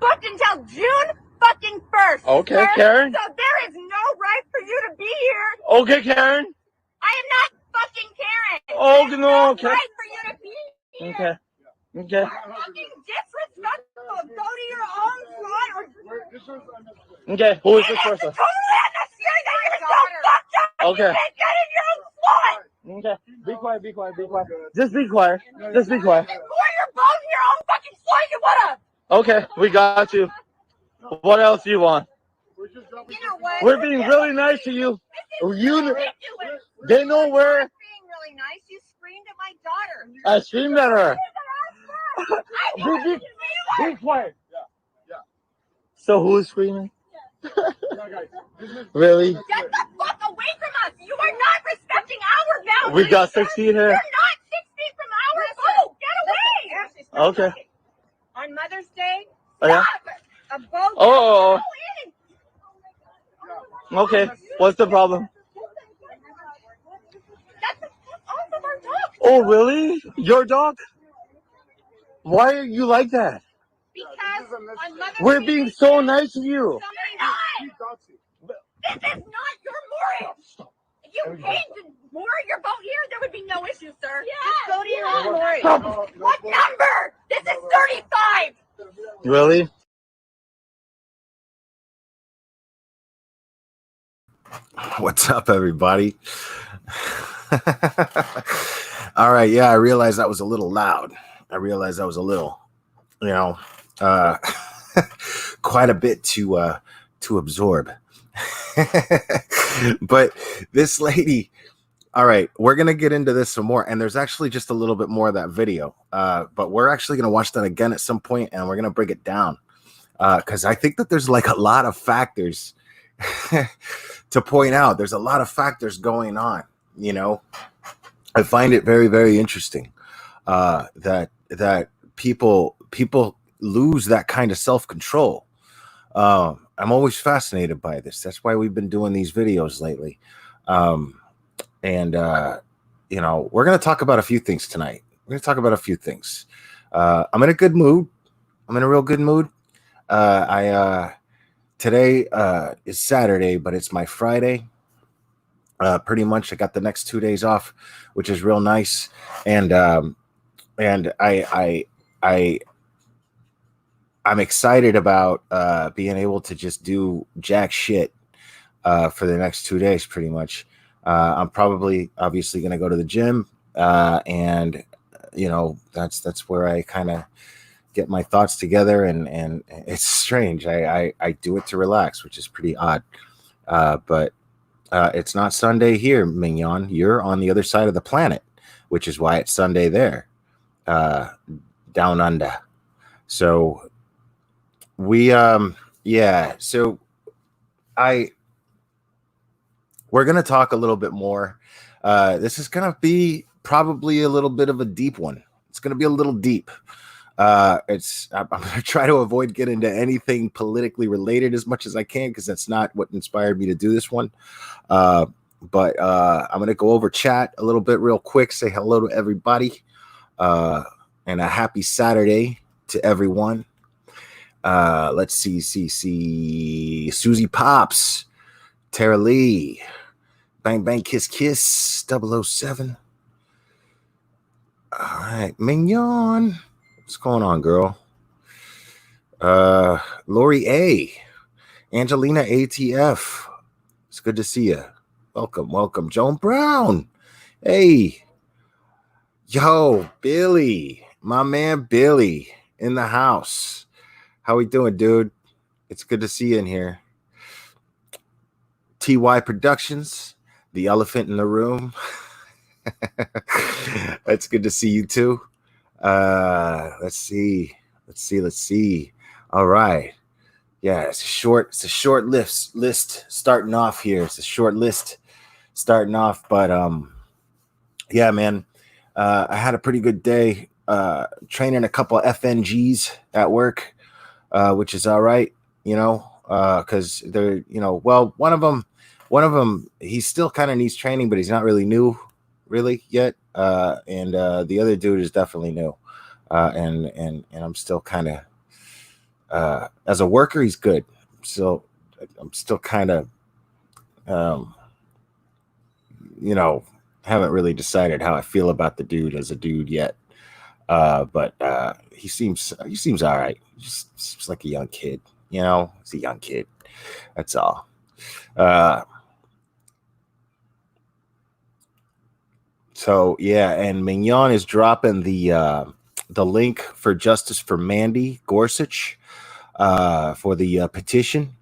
not booked until June fucking 1st. Okay, sir. Karen. So there is no right for you to be here. Okay, Karen. I am not fucking Karen. Oh, There's no, okay. right for you to be here. Okay. You're fucking disrespectful. Go to your own slot or... Okay, who is this person? It's totally unnecessary that you're so fucked up. Okay. You can't get in your own slot. Okay, be quiet, be quiet, be quiet. Just be quiet. Just be quiet. Or you're both in your own fucking slot. You wanna... Okay, we got you. What else do you want? You know what? We're being really nice to you. They know where. Being really nice. You screamed at my daughter. I screamed at her. Be quiet. Yeah. So who's screaming? Really? Get the fuck away from us! You are not respecting our boundaries! We got 6 feet here. You're not 6 feet from our boat! Get away! Okay. On Mother's Day, Oh, yeah? a boat. Oh. Okay. What's the problem? That's also our dog. Oh, really? Your dog? Why are you like that? Because on Mother's We're Day, being so nice to you. This is not your moorage. If you paid to moor your boat here, there would be no issue, sir. Yeah. Just go to your own moorage. What number? This is 35. Really? What's up, everybody? All right, yeah, I realized that was a little loud. I realized that was a little, quite a bit to absorb. But this lady, all right, we're gonna get into this some more, and there's actually just a little bit more of that video. But we're actually gonna watch that again at some point, and we're gonna break it down because I think that there's like a lot of factors to point out. There's a lot of factors going on. I find it very, very interesting that people lose that kind of self-control. I'm always fascinated by this. That's why we've been doing these videos lately. We're going to talk about a few things tonight. We're going to talk about a few things. I'm in a good mood. I'm in a real good mood. Today is Saturday, but it's my Friday. Pretty much I got the next 2 days off, which is real nice. And I'm excited about being able to just do jack shit for the next 2 days, pretty much. I'm probably obviously going to go to the gym, and that's where I kind of get my thoughts together, and it's strange. I do it to relax, which is pretty odd. But it's not Sunday here, Mignon. You're on the other side of the planet, which is why it's Sunday there, down under. So we're going to talk a little bit more. This is going to be probably a little bit of a deep one. It's going to be a little deep. I'm going to try to avoid getting into anything politically related as much as I can, because that's not what inspired me to do this one. But I'm going to go over chat a little bit real quick, say hello to everybody, and a happy Saturday to everyone. Let's see. Susie Pops, Tara Lee, Bang Bang Kiss Kiss, 007. All right, Mignon. What's going on, girl? Lori A, Angelina ATF. It's good to see you. Welcome. Joan Brown. Hey. Yo, Billy. My man Billy in the house. How we doing, dude? It's good to see you in here. TY Productions, the elephant in the room. It's good to see you too. Let's see. All right. Yeah, it's a short list starting off here. It's a short list starting off, but yeah, man. I had a pretty good day training a couple of FNGs at work, which is all right, because they're, well, one of them, he still kind of needs training, but he's not really new yet. And the other dude is definitely new. And I'm still kind of As a worker, he's good. So I'm still kind of, haven't really decided how I feel about the dude as a dude yet. But he seems all right. He just seems like a young kid. He's a young kid. That's all. So yeah, and Mignon is dropping the link for justice for Mandy Gorsuch for the petition.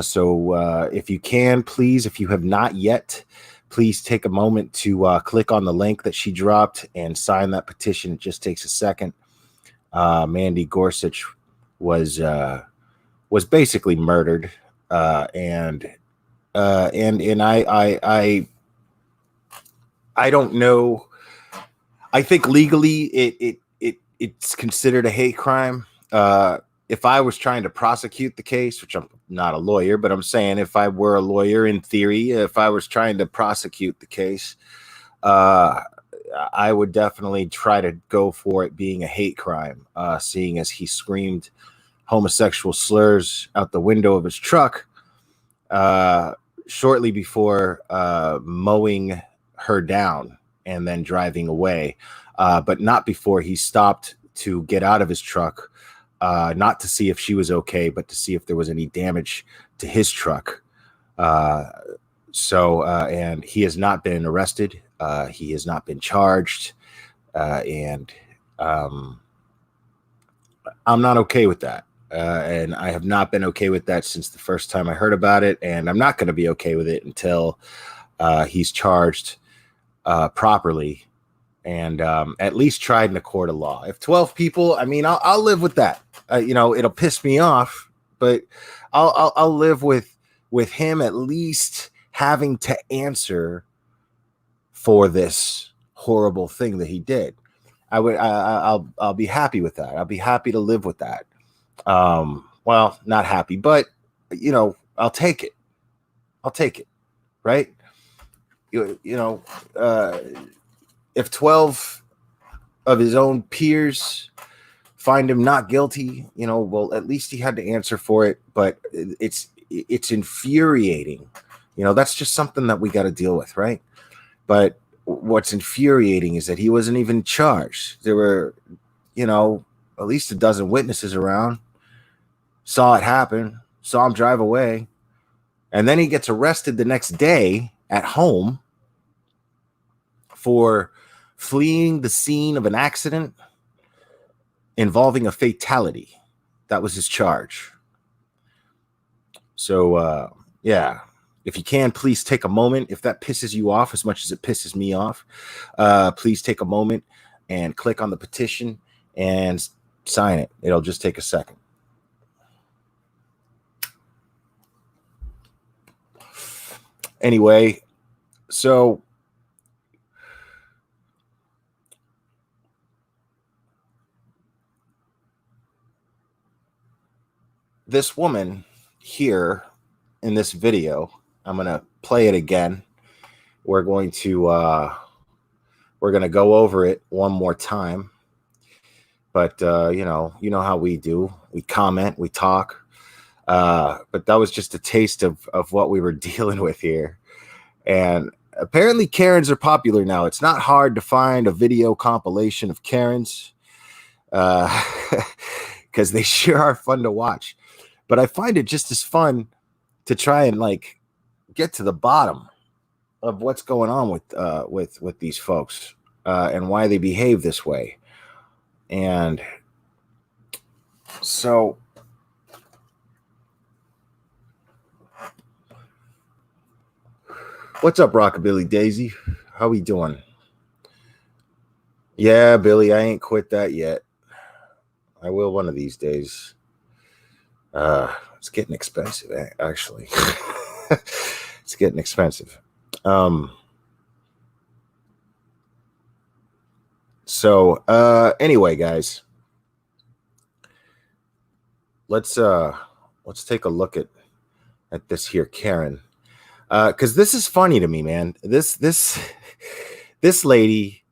So if you can, please, if you have not yet, please take a moment to click on the link that she dropped and sign that petition. It just takes a second. Mandy Gorsuch was basically murdered, and I don't know. I think legally it's considered a hate crime. If I was trying to prosecute the case, which I'm not a lawyer, but I'm saying if I were a lawyer in theory, if I was trying to prosecute the case, I would definitely try to go for it being a hate crime, seeing as he screamed homosexual slurs out the window of his truck shortly before mowing her down and then driving away, but not before he stopped to get out of his truck, not to see if she was okay, but to see if there was any damage to his truck. And he has not been arrested. He has not been charged. And I'm not okay with that. And I have not been okay with that since the first time I heard about it. And I'm not going to be okay with it until he's charged properly and at least tried in a court of law. If 12 people, I mean, I'll live with that. It'll piss me off, but I'll live with him at least having to answer for this horrible thing that he did. I'll be happy with that. I'll be happy to live with that. Well, not happy, but I'll take it. Right? If 12 of his own peers find him not guilty, well, at least he had to answer for it. But it's infuriating. That's just something that we got to deal with, right? But what's infuriating is that he wasn't even charged. There were, at least a dozen witnesses around, saw it happen, saw him drive away, and then he gets arrested the next day at home for fleeing the scene of an accident involving a fatality. That was his charge. So, yeah, if you can, please take a moment. If that pisses you off as much as it pisses me off, please take a moment and click on the petition and sign it. It'll just take a second. Anyway, so this woman here in this video, I'm going to play it again. We're going to go over it one more time. But you know how we do. We comment, we talk. But that was just a taste of what we were dealing with here. And apparently Karens are popular now. It's not hard to find a video compilation of Karens, because they sure are fun to watch. But I find it just as fun to try and get to the bottom of what's going on with these folks and why they behave this way. And so what's up, Rockabilly Daisy? How we doing? Yeah, Billy, I ain't quit that yet. I will one of these days. It's getting expensive, actually. It's getting expensive. So anyway, guys, let's take a look at this here Karen. Because this is funny to me, man. This lady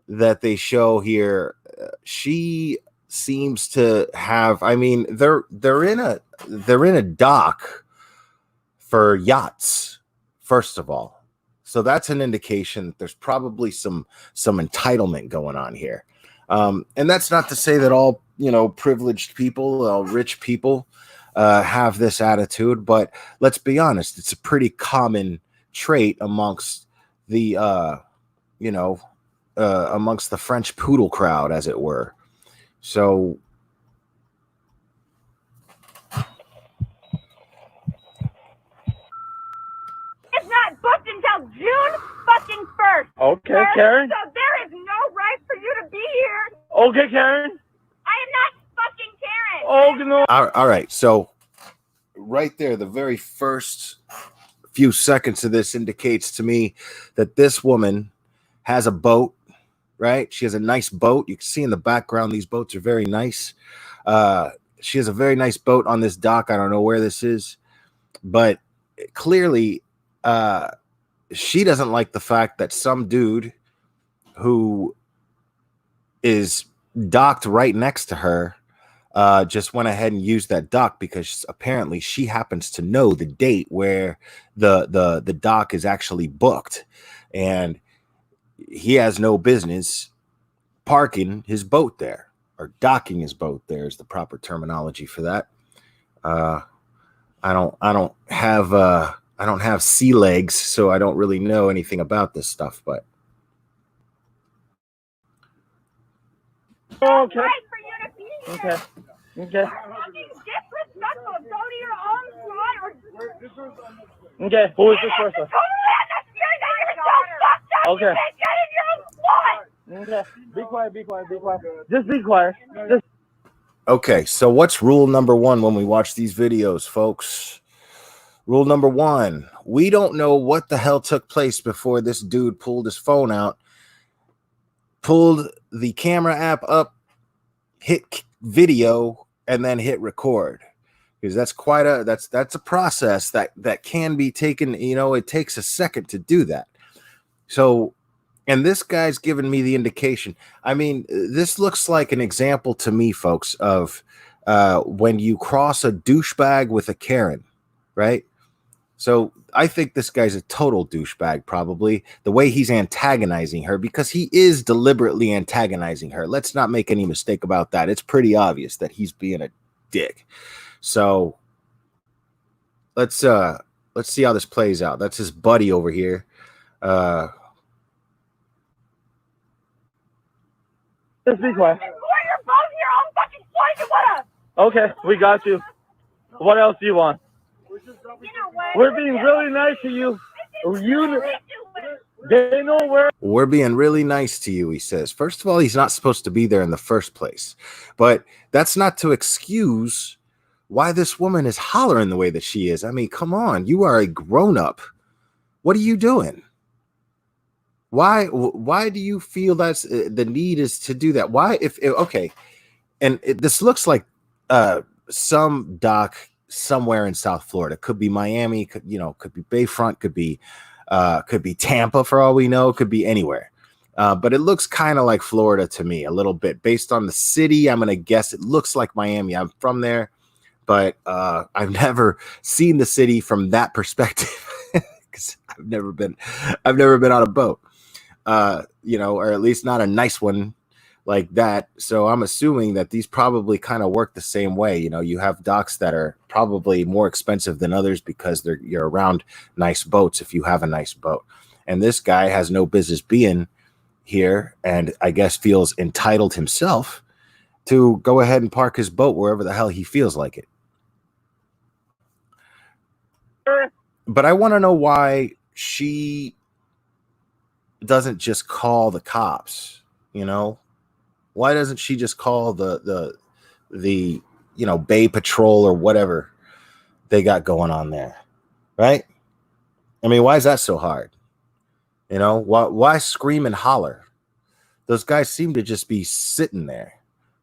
that they show here, she seems to have, I mean, they're in a dock for yachts, first of all. So that's an indication that there's probably some entitlement going on here. And that's not to say that all, privileged people, all rich people have this attitude, but let's be honest, it's a pretty common trait amongst the, amongst the French poodle crowd, as it were. So It's not booked until June fucking 1st. Okay, sir. Karen. So there is no right for you to be here. Okay, Karen. I am not fucking Karen. Oh, no. all right. So right there, the very first few seconds of this indicates to me that this woman has a boat, right? She has a nice boat. You can see in the background, these boats are very nice. She has a very nice boat on this dock. I don't know where this is, but clearly she doesn't like the fact that some dude who is docked right next to her just went ahead and used that dock, because apparently she happens to know the date where the dock is actually booked, and he has no business parking his boat there, or docking his boat there is the proper terminology for that. I don't have sea legs, so I don't really know anything about this stuff, but Okay. Right for you to be here. Okay. Okay. Fucking disrespectful. Go to your own slot or Okay. Who is this person? totally unnecessary that you're so fucked up. Okay. You can't get in your own slot. Okay. Be quiet. Be quiet. Be quiet. Just be quiet. Just. okay. So what's rule number one when we watch these videos, folks? Rule number one: we don't know what the hell took place before this dude pulled his phone out, pulled the camera app up, hit video, and then hit record, because that's that's a process that can be taken. It takes a second to do that. So, and this guy's given me the indication. I mean, this looks like an example to me, folks, of when you cross a douchebag with a Karen, right? So I think this guy's a total douchebag, probably, the way he's antagonizing her, because he is deliberately antagonizing her. Let's not make any mistake about that. It's pretty obvious that he's being a dick. So let's see how this plays out. That's his buddy over here. Just be quiet. Explore your boat in your own fucking slot. You wanna? Okay. We got you. What else do you want? You know what? We're being really nice to you. They know where. We're being really nice to you, he says. First of all, he's not supposed to be there in the first place. But that's not to excuse why this woman is hollering the way that she is. I mean, come on. You are a grown-up. What are you doing? Why do you feel that's the need is to do that? Why, okay. And this looks like some dock somewhere in South Florida. Could be Miami, could be Bayfront, could be Tampa, for all we know, could be anywhere. But it looks kind of like Florida to me, a little bit. Based on the city, I'm gonna guess it looks like Miami. I'm from there, but I've never seen the city from that perspective, because I've never been on a boat, or at least not a nice one like that. So I'm assuming that these probably kind of work the same way. You have docks that are probably more expensive than others because you're around nice boats if you have a nice boat. And this guy has no business being here, and I guess feels entitled himself to go ahead and park his boat wherever the hell he feels like it. But I want to know why she doesn't just call the cops, Why doesn't she just call the Bay Patrol or whatever they got going on there, right? I mean, why is that so hard? Why scream and holler? Those guys seem to just be sitting there.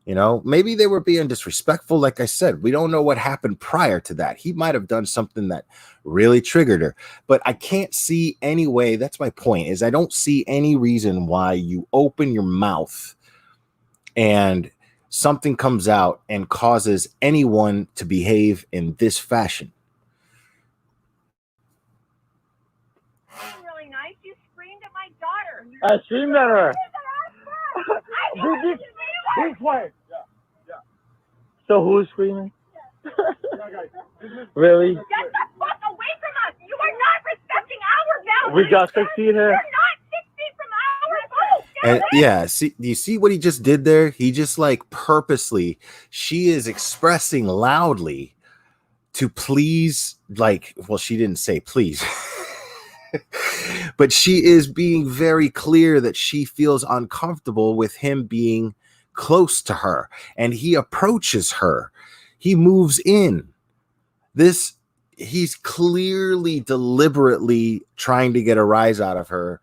Maybe they were being disrespectful. Like I said, we don't know what happened prior to that. He might have done something that really triggered her, but I can't see any way. That's my point, is I don't see any reason why you open your mouth and something comes out and causes anyone to behave in this fashion. Really nice. You screamed at my daughter. I screamed at her. Be quiet. Yeah. So who's screaming? Really? Get the fuck away from us! You are not respecting our We boundaries! got 6 feet here. You're not 6 feet from our boat! And yeah, see, do you see what he just did there? He just like purposely, she is expressing loudly to please, like, well, she didn't say please, but she is being very clear that she feels uncomfortable with him being close to her, and he approaches her. He moves in. He's clearly deliberately trying to get a rise out of her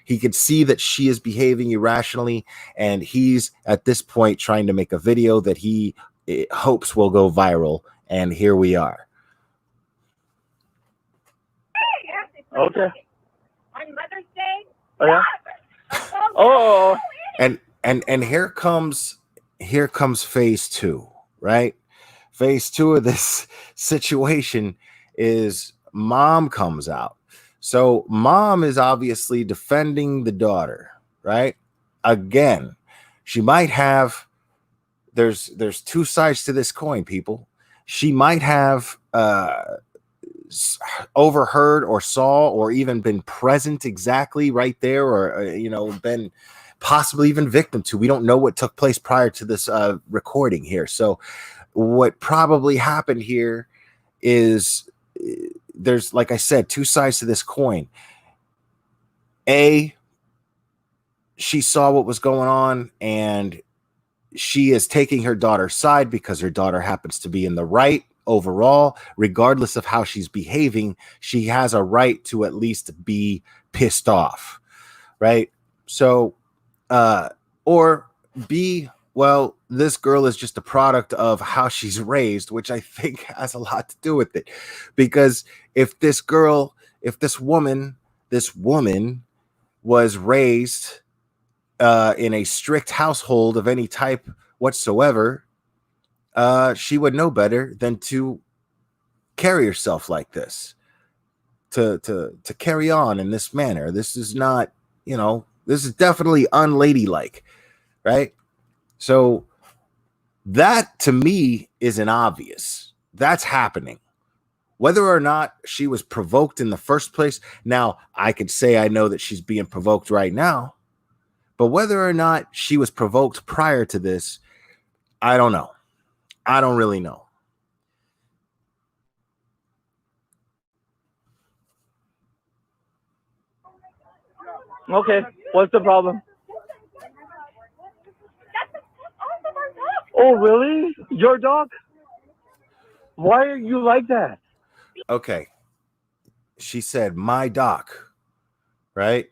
he could see that she is behaving irrationally, and he's at this point trying to make a video that he hopes will go viral, and here we are. Okay. On Mother's Day? Oh, yeah? Oh. And here comes phase 2, right? Phase 2 of this situation is mom comes out. So mom is obviously defending the daughter, right? Again, she might have, there's 2 sides to this coin, people. She might have overheard or saw or even been present exactly right there, or been possibly even victim to. We don't know what took place prior to this recording here. So what probably happened here is there's, like I said, 2 sides to this coin. She saw what was going on, and she is taking her daughter's side because her daughter happens to be in the right overall. Regardless of how she's behaving, she has a right to at least be pissed off, right? So, or B, well, this girl is just a product of how she's raised, which I think has a lot to do with it. Because if this woman was raised in a strict household of any type whatsoever, she would know better than to carry herself like this, to carry on in this manner. This is not, this is definitely unladylike, right? So that to me is an obvious. That's happening. Whether or not she was provoked in the first place, now I could say I know that she's being provoked right now, but whether or not she was provoked prior to this, I don't know. I don't really know. Okay, what's the problem? Oh, really? Your dog? Why are you like that? Okay. She said, my doc, right?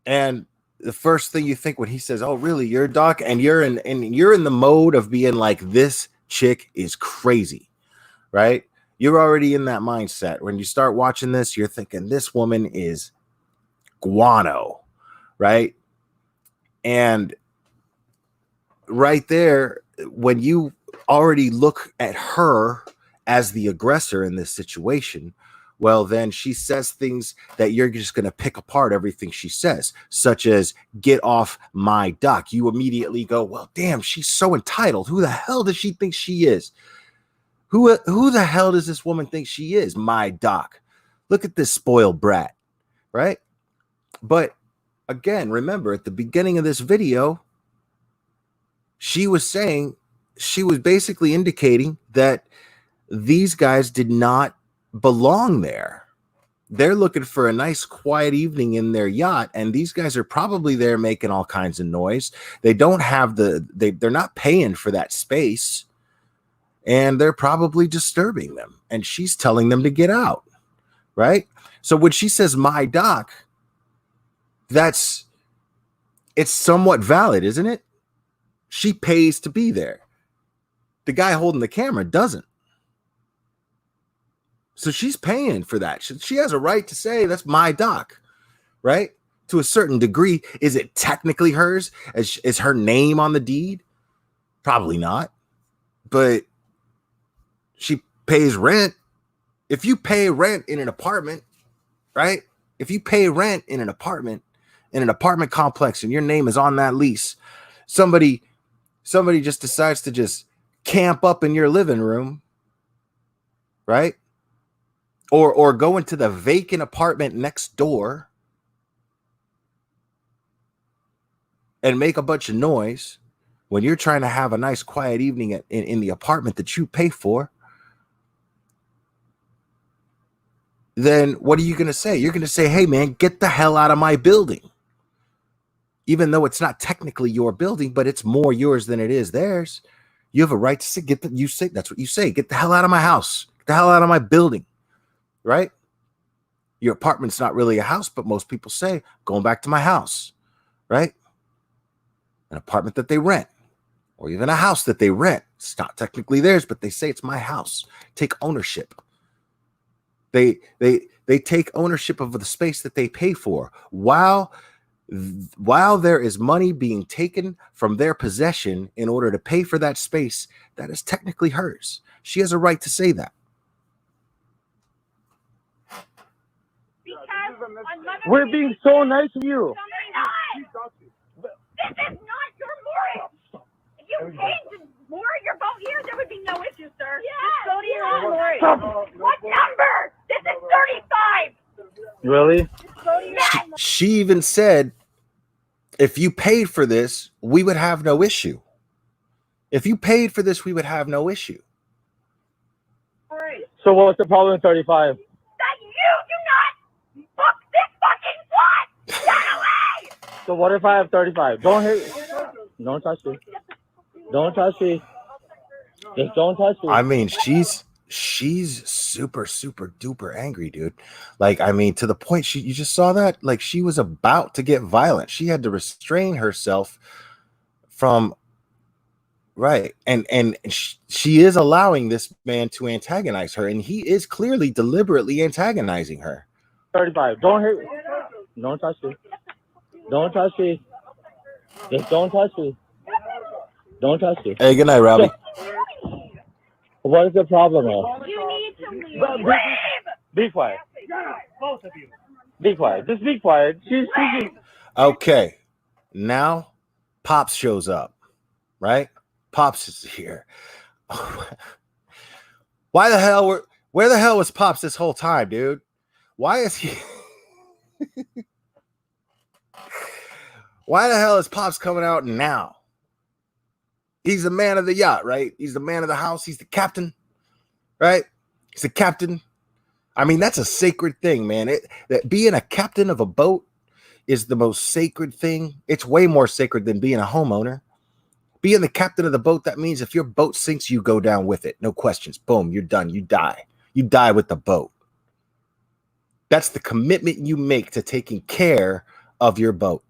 And the first thing you think when he says, oh, really, your doc? And you're in the mode of being like, this chick is crazy, right? You're already in that mindset. When you start watching this, you're thinking this woman is guano, right? And right there, when you already look at her as the aggressor in this situation, well, then she says things that you're just going to pick apart everything she says, such as get off my dock. You immediately go, well, damn, she's so entitled. Who the hell does she think she is? Who the hell does this woman think she is? My doc. Look at this spoiled brat, right? But again, remember at the beginning of this video, she was basically indicating that these guys did not belong there. They're looking for a nice quiet evening in their yacht, and these guys are probably there making all kinds of noise. They don't have they're not paying for that space, and they're probably disturbing them, and she's telling them to get out, right? So when she says my doc, it's somewhat valid, isn't it? She pays to be there. The guy holding the camera doesn't. So she's paying for that. She has a right to say that's my doc, right? To a certain degree. Is it technically hers? Is her name on the deed? Probably not. But she pays rent. If you pay rent in an apartment, right? If you pay rent in an apartment complex and your name is on that lease, somebody just decides to just camp up in your living room, right? Or go into the vacant apartment next door and make a bunch of noise when you're trying to have a nice quiet evening in the apartment that you pay for, then what are you going to say? You're going to say, hey, man, get the hell out of my building. Even though it's not technically your building, but it's more yours than it is theirs. You have a right to say, that's what you say. Get the hell out of my house. Get the hell out of my building, right? Your apartment's not really a house, but most people say, going back to my house, right? An apartment that they rent, or even a house that they rent. It's not technically theirs, but they say it's my house. Take ownership. They take ownership of the space that they pay for while there is money being taken from their possession in order to pay for that space that is technically hers. She has a right to say that. We're being so nice to you. This is not your memorial. If you paid to moor your boat here, there would be no issue, sir. Yes. Go to your own memorial. What number? This is 35. Really? She even said, if you paid for this, we would have no issue. If you paid for this, we would have no issue. So what's the problem with 35? That you do not book this fucking plot. Get away! So what if I have 35? Don't touch me. Don't touch me. Just don't touch me. I mean, she's super, super duper angry, dude. Like, I mean, to the point you just saw that? Like, she was about to get violent. She had to restrain herself from, right. And she is allowing this man to antagonize her, and he is clearly deliberately antagonizing her. 35. Don't touch me. Don't touch me. Just don't touch me. Don't touch me. Hey, good night, Robbie. What is the problem, man? You need to leave. Be quiet. Both of you. Be quiet. Just be quiet. She's speaking. Okay. Now, Pops shows up, right? Pops is here. Where the hell was Pops this whole time, dude? Why is he... Why the hell is Pops coming out now? He's the man of the yacht, right? He's the man of the house. He's the captain, right? He's the captain. I mean, that's a sacred thing, man. That being a captain of a boat is the most sacred thing. It's way more sacred than being a homeowner. Being the captain of the boat, that means if your boat sinks, you go down with it. No questions. Boom, you're done. You die. You die with the boat. That's the commitment you make to taking care of your boat.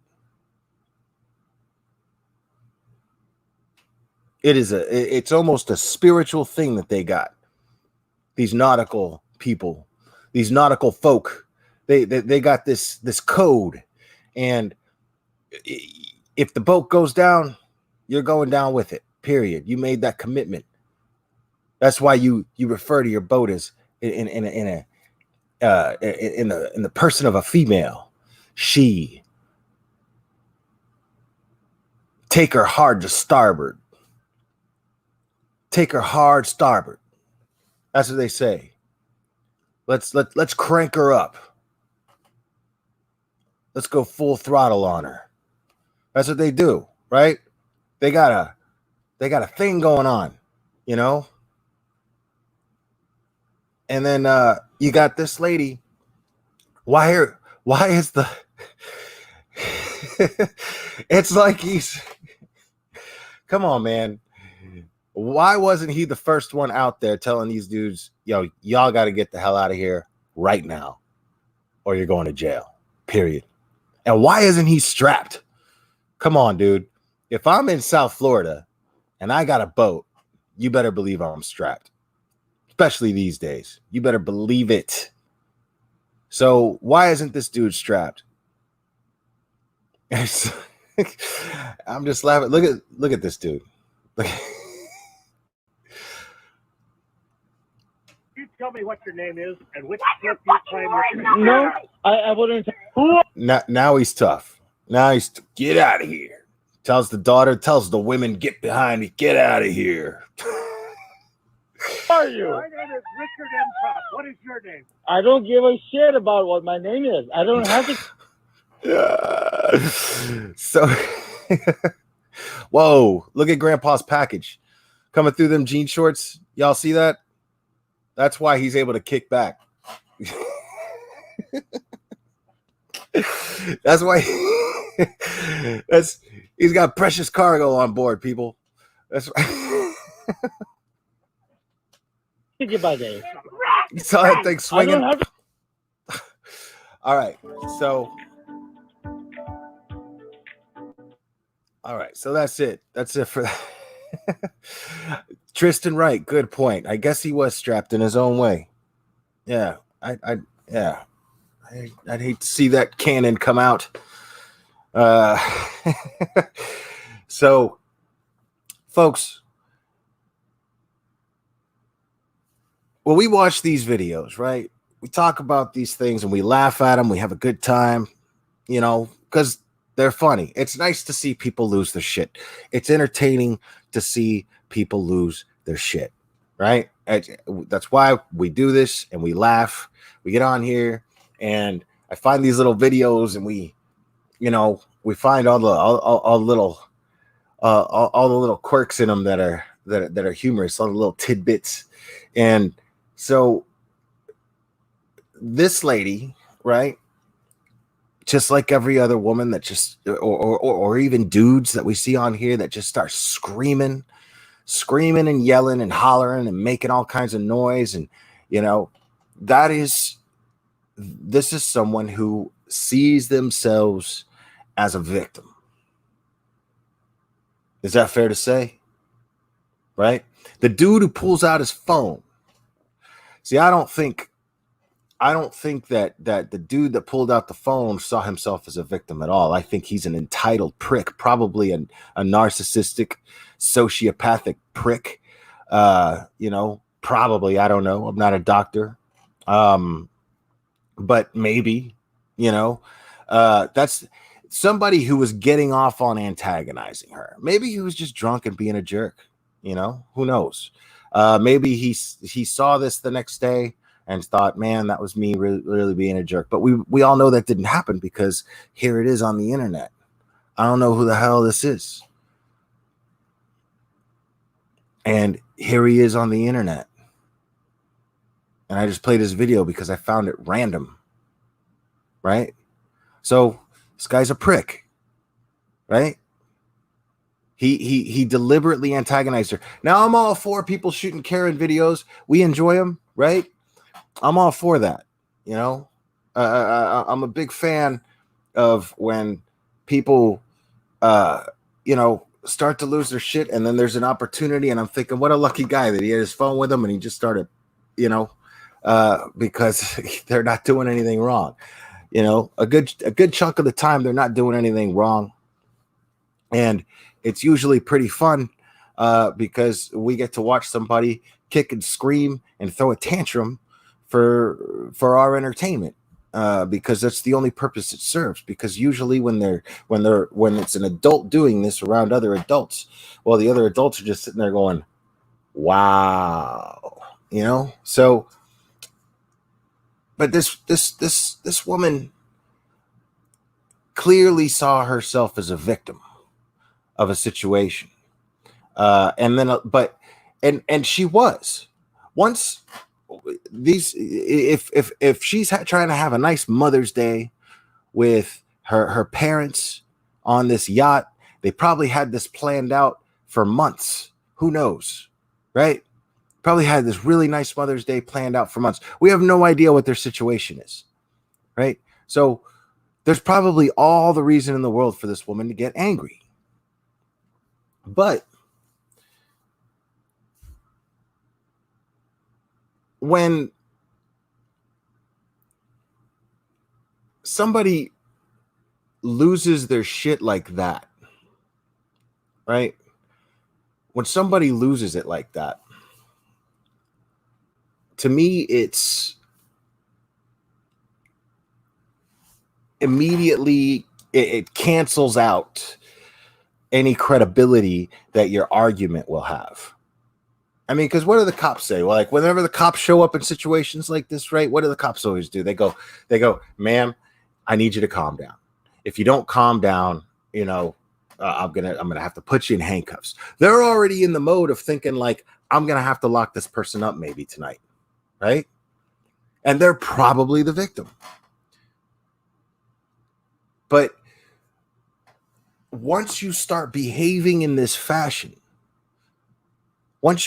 It's almost a spiritual thing that they got. These nautical people, these nautical folk, they got this code. And if the boat goes down, you're going down with it, period. You made that commitment. That's why you refer to your boat as in the person of a female. She. Take her hard to starboard. Take her hard starboard. That's what they say. Let's crank her up. Let's go full throttle on her. That's what they do, right? They got a thing going on, you know? And then you got this lady. Why is the it's like he's come on, man. Why wasn't he the first one out there telling these dudes, yo, y'all got to get the hell out of here right now or you're going to jail, period. And why isn't he strapped? Come on, dude. If I'm in South Florida and I got a boat, you better believe I'm strapped, especially these days. You better believe it. So why isn't this dude strapped? I'm just laughing. Look at this dude. You tell me what your name is and which clip you claim you're No, I wouldn't. Who? Now he's tough. Now he's get out of here. Tells the daughter, tells the women, get behind me, get out of here. Who are you? My name is Richard M. Cross. What is your name? I don't give a shit about what my name is. I don't have to. So, whoa, look at Grandpa's package coming through them jean shorts. Y'all see that? That's why he's able to kick back. That's why he's got precious cargo on board, people. That's right. By day. You saw that thing swinging. I don't have to. All right, so that's it. That's it for that. Tristan Wright, good point. I guess he was strapped in his own way. Yeah, I'd hate to see that cannon come out. So, folks, when we watch these videos, right, we talk about these things and we laugh at them. We have a good time, you know, because they're funny. It's nice to see people lose their shit. It's entertaining to see people lose their shit, right? That's why we do this and we laugh. We get on here and I find these little videos and we find all the little quirks in them that are humorous, all the little tidbits. And so this lady, right, just like every other woman that just or even dudes that we see on here that just start screaming and yelling and hollering and making all kinds of noise, and this is someone who sees themselves as a victim. Is that fair to say? Right? The dude who pulls out his phone. See, I don't think that the dude that pulled out the phone saw himself as a victim at all. I think he's an entitled prick, probably a narcissistic, sociopathic prick. Probably, I don't know. I'm not a doctor. But maybe, that's somebody who was getting off on antagonizing her. Maybe he was just drunk and being a jerk. Who knows? Maybe he saw this the next day and thought, man, that was me really being a jerk. But we all know that didn't happen because here it is on the internet. I don't know who the hell this is. And here he is on the internet. And I just played his video because I found it random. Right? So this guy's a prick. Right? He deliberately antagonized her. Now I'm all for people shooting Karen videos. We enjoy them, right? I'm all for that. I'm a big fan of when people, start to lose their shit, and then there's an opportunity, and I'm thinking, what a lucky guy that he had his phone with him, and he just started, because they're not doing anything wrong. A good chunk of the time they're not doing anything wrong, and it's usually pretty fun because we get to watch somebody kick and scream and throw a tantrum for our entertainment, because that's the only purpose it serves. Because usually when it's an adult doing this around other adults, well, the other adults are just sitting there going, wow, So, but this woman clearly saw herself as a victim of a situation, and she was once these. If she's trying to have a nice Mother's Day with her parents on this yacht, they probably had this planned out for months. Who knows, right? Probably had this really nice Mother's Day planned out for months. We have no idea what their situation is, right? So there's probably all the reason in the world for this woman to get angry. But when somebody loses their shit like that, right? when somebody loses it like that, to me, it's immediately, it cancels out any credibility that your argument will have. I mean, because what do the cops say? Well, like whenever the cops show up in situations like this, right? What do the cops always do? They go, ma'am, I need you to calm down. If you don't calm down, you know, I'm gonna have to put you in handcuffs. They're already in the mode of thinking like, I'm gonna have to lock this person up maybe tonight, right? And they're probably the victim. But once you start behaving in this fashion, your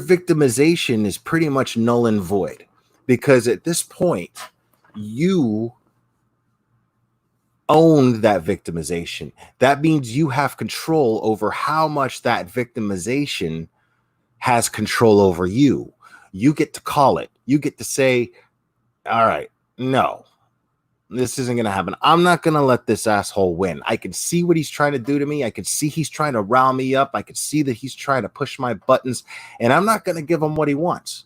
victimization is pretty much null and void, because at this point, you own that victimization. That means you have control over how much that victimization has control over you. You get to call it. You get to say, all right, no, this isn't going to happen. I'm not going to let this asshole win. I can see what he's trying to do to me. I can see he's trying to rile me up. I can see that he's trying to push my buttons, and I'm not going to give him what he wants.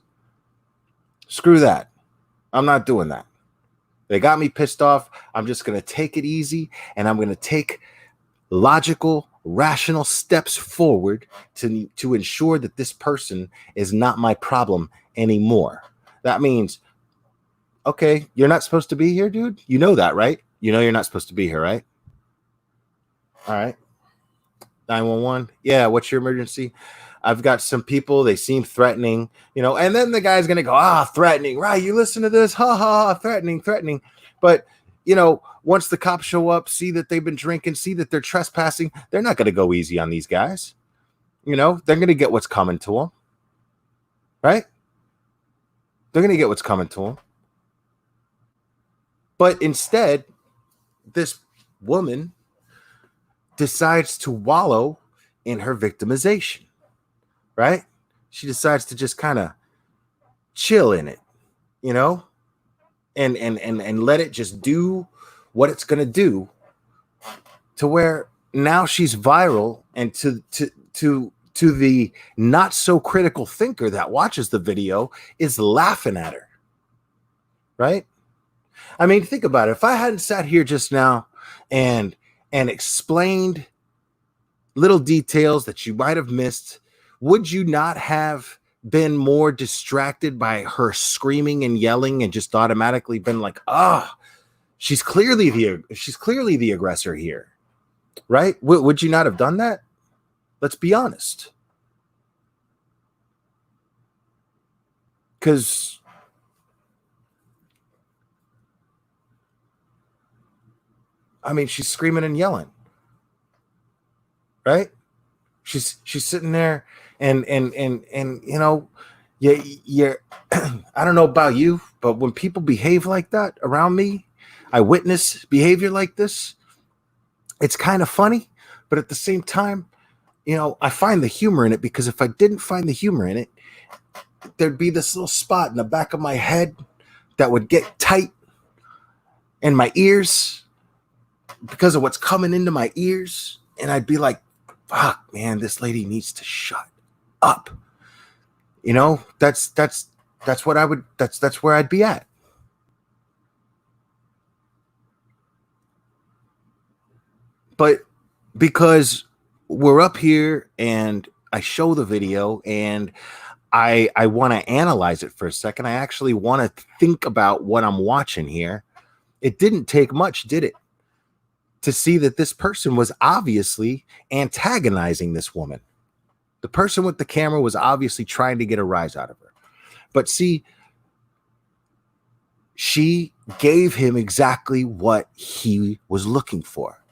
Screw that. I'm not doing that. They got me pissed off. I'm just going to take it easy, and I'm going to take logical, rational steps forward to ensure that this person is not my problem anymore. That means, okay, you're not supposed to be here, dude. You know that, right? You know you're not supposed to be here, right? All right. 911. Yeah, what's your emergency? I've got some people, they seem threatening, you know, and then the guy's going to go, threatening, right? You listen to this, threatening. But, you know, once the cops show up, see that they've been drinking, see that they're trespassing, they're not going to go easy on these guys. You know, they're going to get what's coming to them, right? They're going to get what's coming to them. But instead, this woman decides to wallow in her victimization, right? She decides to just kind of chill in it, you know, and let it just do what it's going to do, to where now she's viral, and to the not so critical thinker that watches the video is laughing at her, right? I mean, think about it. If I hadn't sat here just now and explained little details that you might have missed, would you not have been more distracted by her screaming and yelling and just automatically been like, she's clearly the aggressor here, right? Would you not have done that? Let's be honest. Because I mean, she's screaming and yelling, right? She's sitting there and you know, you're I don't know about you, but when people behave like that around me, I witness behavior like this, it's kind of funny, but at the same time, you know, I find the humor in it, because if I didn't find the humor in it, there'd be this little spot in the back of my head that would get tight in my ears because of what's coming into my ears, and I'd be like, fuck, man, this lady needs to shut up. You know, that's what I would, that's where I'd be at. But because we're up here and I show the video and I want to analyze it for a second, I actually want to think about what I'm watching here. It didn't take much, did it, to see that this person was obviously antagonizing this woman. The person with the camera was obviously trying to get a rise out of her. But see, she gave him exactly what he was looking for.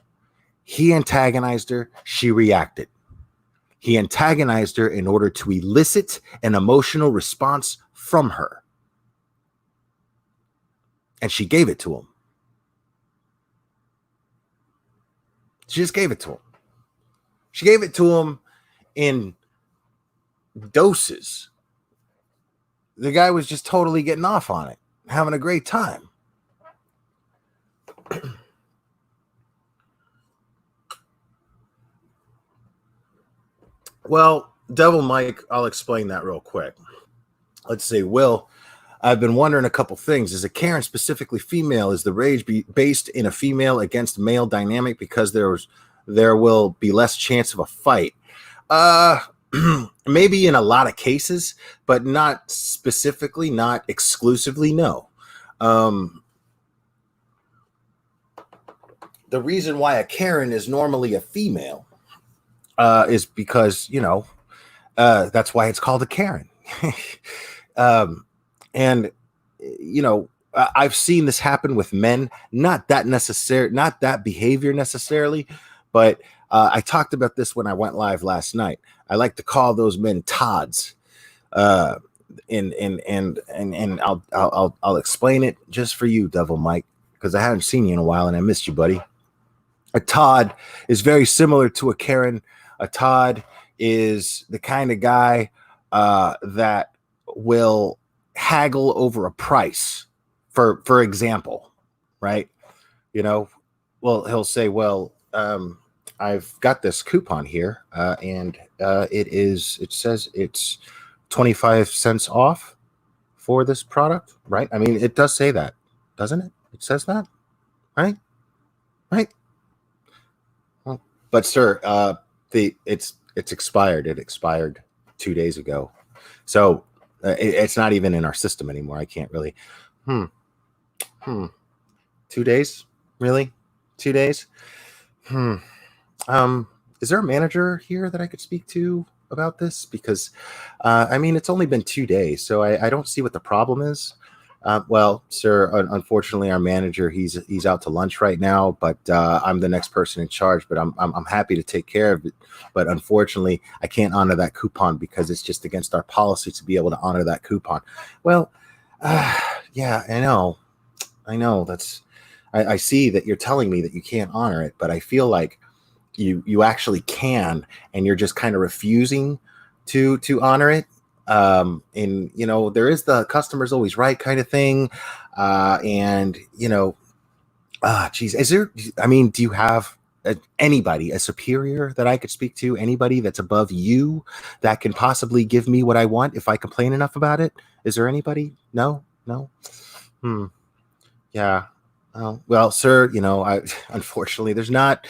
He antagonized her. She reacted. He antagonized her in order to elicit an emotional response from her. And she gave it to him. She just gave it to him. She gave it to him in doses. The guy was just totally getting off on it, having a great time. Well, Devil Mike, I'll explain that real quick. Let's see, Will. I've been wondering a couple things. Is a Karen specifically female? Is the rage based in a female against male dynamic because there will be less chance of a fight? Maybe in a lot of cases, but not specifically, not exclusively. No. The reason why a Karen is normally a female is because, that's why it's called a Karen. And, I've seen this happen with men, not that behavior necessarily, but I talked about this when I went live last night. I like to call those men Todds. And I'll explain it just for you, Devil Mike, because I haven't seen you in a while and I missed you, buddy. A Todd is very similar to a Karen. A Todd is the kind of guy that will haggle over a price, for example, right? Well, he'll say, well, I've got this coupon here, and it says it's 25 cents off for this product, right? I mean, it does say that, doesn't it? It says that, right? Well, but sir, it's expired. It expired 2 days ago, so it's not even in our system anymore. I can't really. 2 days, really? 2 days? Is there a manager here that I could speak to about this? Because it's only been 2 days, so I don't see what the problem is. Well, sir, unfortunately, our manager, he's out to lunch right now, but I'm the next person in charge. But I'm happy to take care of it. But unfortunately, I can't honor that coupon because it's just against our policy to be able to honor that coupon. Well, yeah, I know. I see that you're telling me that you can't honor it, but I feel like you actually can, and you're just kind of refusing to honor it. There is the customer's always right kind of thing. Geez, do you have anybody, a superior that I could speak to, anybody that's above you that can possibly give me what I want if I complain enough about it? Is there anybody? No. Yeah. Oh, well, sir, unfortunately there's not.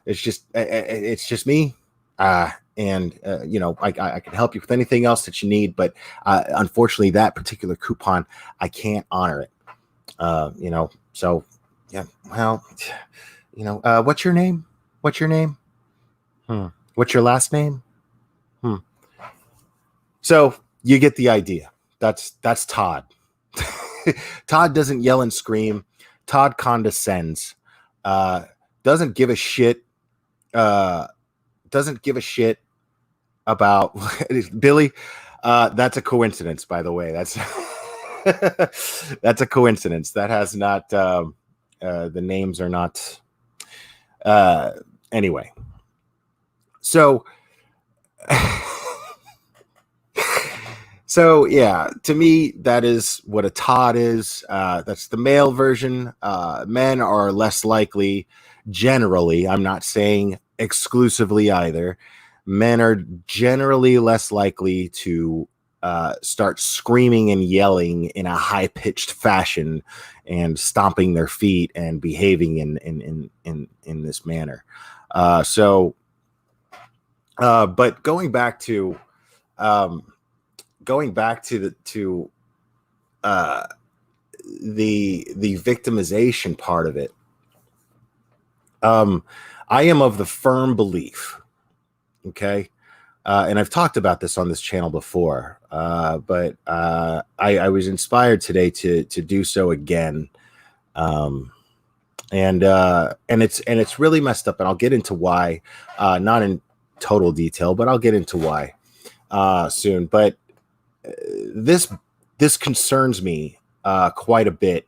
It's just me. I can help you with anything else that you need, but unfortunately that particular coupon, I can't honor it. So yeah, well, what's your name? What's your last name? So you get the idea. That's Todd. Todd doesn't yell and scream. Todd condescends. Doesn't give a shit. Doesn't give a shit about Billy. That's a coincidence, by the way. That's that's a coincidence. That has not. The names are not. Anyway. So. So yeah, to me, that is what a Todd is. That's the male version. Men are less likely, generally, I'm not saying exclusively either. Men are generally less likely to start screaming and yelling in a high-pitched fashion and stomping their feet and behaving in this manner. But going back to the victimization part of it, I am of the firm belief, okay, and I've talked about this on this channel before, but I was inspired today to do so again, and it's really messed up, and I'll get into why, not in total detail, but I'll get into why soon. But this concerns me quite a bit,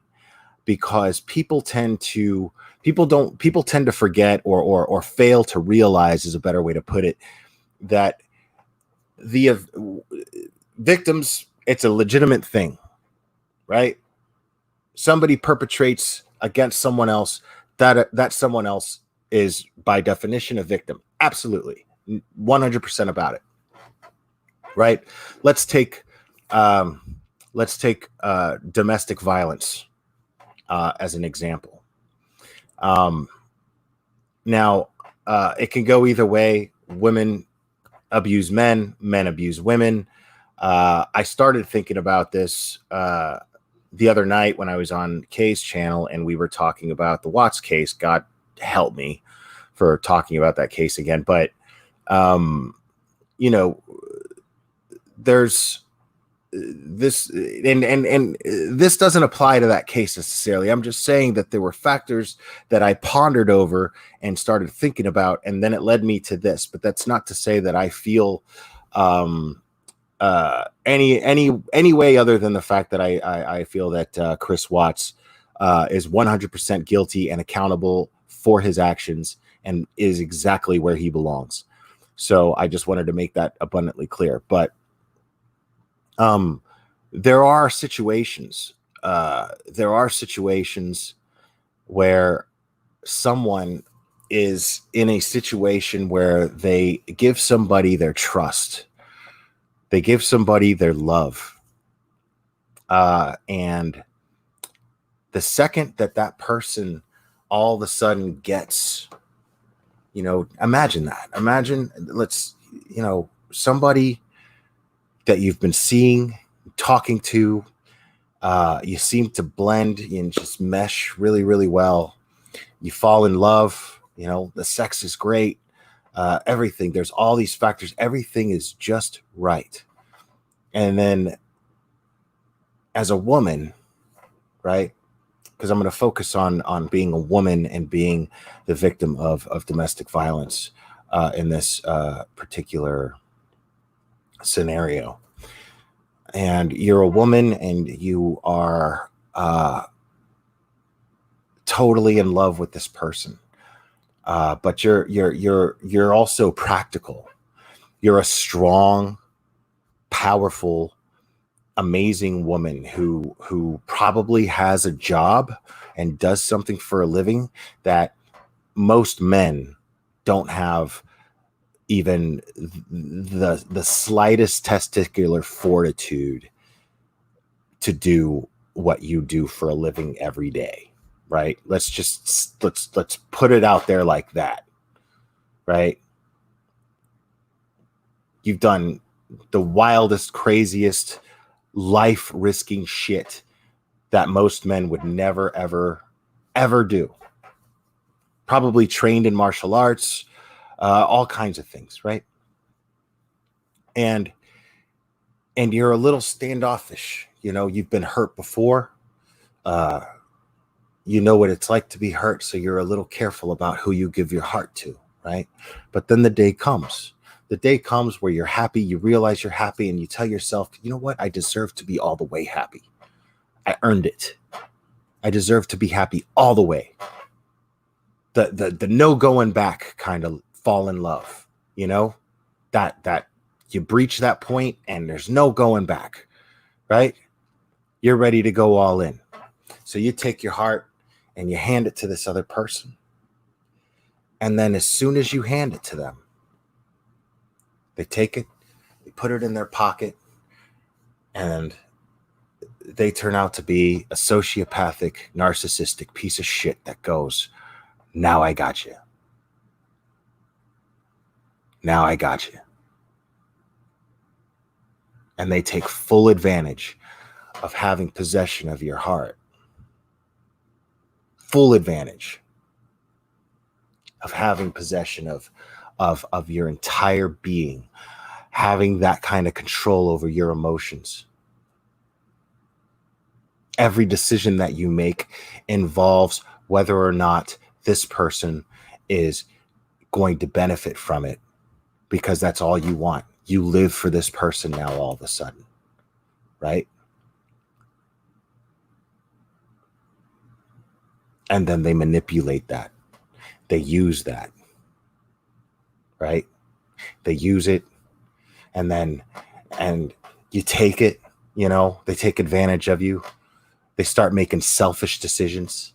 because people tend to forget or fail to realize, is a better way to put it, that the victims, it's a legitimate thing, right? Somebody perpetrates against someone else, that someone else is by definition a victim. Absolutely, 100% about it. Right? Let's take domestic violence as an example. Now, it can go either way. Women abuse men, men abuse women. I started thinking about this the other night when I was on Kay's channel and we were talking about the Watts case. God help me for talking about that case again. But, you know, there's this, and this doesn't apply to that case necessarily. I'm just saying that there were factors that I pondered over and started thinking about, and then it led me to this. But that's not to say that I feel any way other than the fact that I feel that Chris Watts is 100% guilty and accountable for his actions and is exactly where he belongs. So I just wanted to make that abundantly clear. But there are situations where someone is in a situation where they give somebody their trust, they give somebody their love, and the second that person all of a sudden gets, you know, imagine somebody that you've been seeing, talking to, you seem to blend and just mesh really, really well. You fall in love, you know, the sex is great, everything. There's all these factors. Everything is just right. And then as a woman, right, because I'm going to focus on being a woman and being the victim of domestic violence in this particular scenario. And you're a woman and you are totally in love with this person, but you're also practical. You're a strong, powerful, amazing woman who probably has a job and does something for a living that most men don't have even the slightest testicular fortitude to do what you do for a living every day, right? Let's put it out there like that, right? You've done the wildest, craziest, life-risking shit that most men would never, ever do. Probably trained in martial arts, all kinds of things, right? And you're a little standoffish. You know, you've been hurt before. You know what it's like to be hurt, so you're a little careful about who you give your heart to, right? But then the day comes. The day comes where you're happy, you realize you're happy, and you tell yourself, you know what? I deserve to be all the way happy. I earned it. I deserve to be happy all the way. The no going back kind of fall in love, you know? That you breach that point and there's no going back, right? You're ready to go all in. So you take your heart and you hand it to this other person. And then as soon as you hand it to them, they take it, they put it in their pocket, and they turn out to be a sociopathic, narcissistic piece of shit that goes, now I got you. Now I got you. And they take full advantage of having possession of your heart. Full advantage of having possession of your entire being, having that kind of control over your emotions. Every decision that you make involves whether or not this person is going to benefit from it, because that's all you want. You live for this person now all of a sudden, right? And then they manipulate that. They use that, right? They use it, and you take it, you know, they take advantage of you. They start making selfish decisions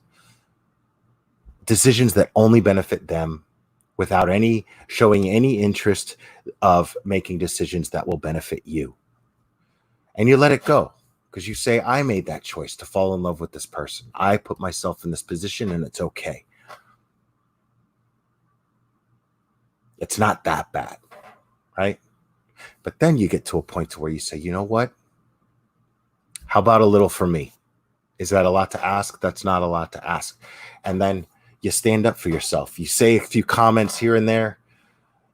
that only benefit them, without showing any interest of making decisions that will benefit you. And you let it go because you say, I made that choice to fall in love with this person. I put myself in this position and it's okay. It's not that bad, right? But then you get to a point to where you say, you know what? How about a little for me? Is that a lot to ask? That's not a lot to ask. And then you stand up for yourself. You say a few comments here and there.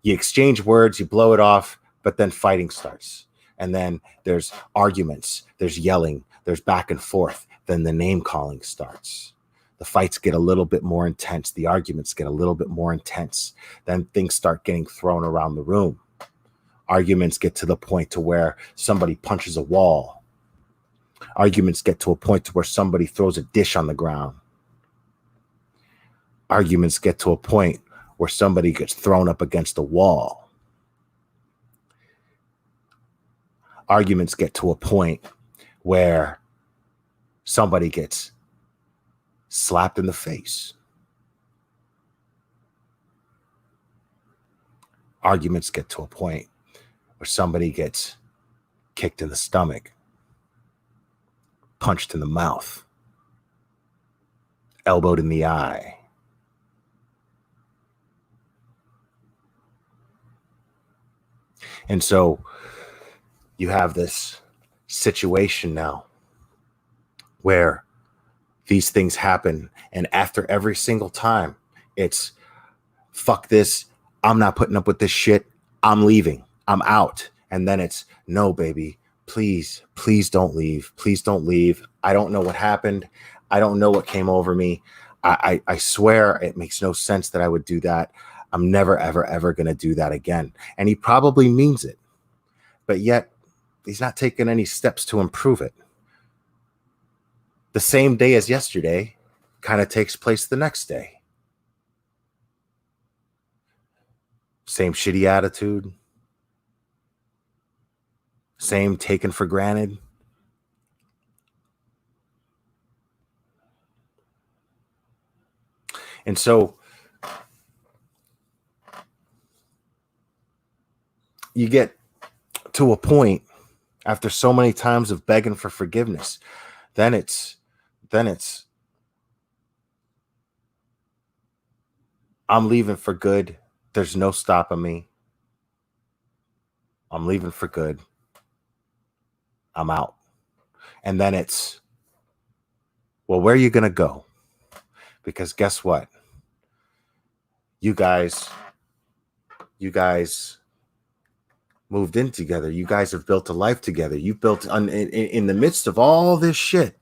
You exchange words, you blow it off, but then fighting starts. And then there's arguments, there's yelling, there's back and forth. Then the name calling starts. The fights get a little bit more intense. The arguments get a little bit more intense. Then things start getting thrown around the room. Arguments get to the point to where somebody punches a wall. Arguments get to a point to where somebody throws a dish on the ground. Arguments get to a point where somebody gets thrown up against a wall. Arguments get to a point where somebody gets slapped in the face. Arguments get to a point where somebody gets kicked in the stomach, punched in the mouth, elbowed in the eye. And so you have this situation now where these things happen. And after every single time, it's fuck this. I'm not putting up with this shit. I'm leaving. I'm out. And then it's no, baby, please don't leave. Please don't leave. I don't know what happened. I don't know what came over me. I swear it makes no sense that I would do that. I'm never, ever, ever going to do that again. And he probably means it, but yet he's not taking any steps to improve it. The same day as yesterday kind of takes place the next day. Same shitty attitude. Same taken for granted. And so you get to a point after so many times of begging for forgiveness, then it's I'm leaving for good. There's no stopping me. I'm leaving for good. I'm out. And then it's, well, where are you going to go? Because guess what? You guys moved in together. You guys have built a life together. You built in the midst of all this shit.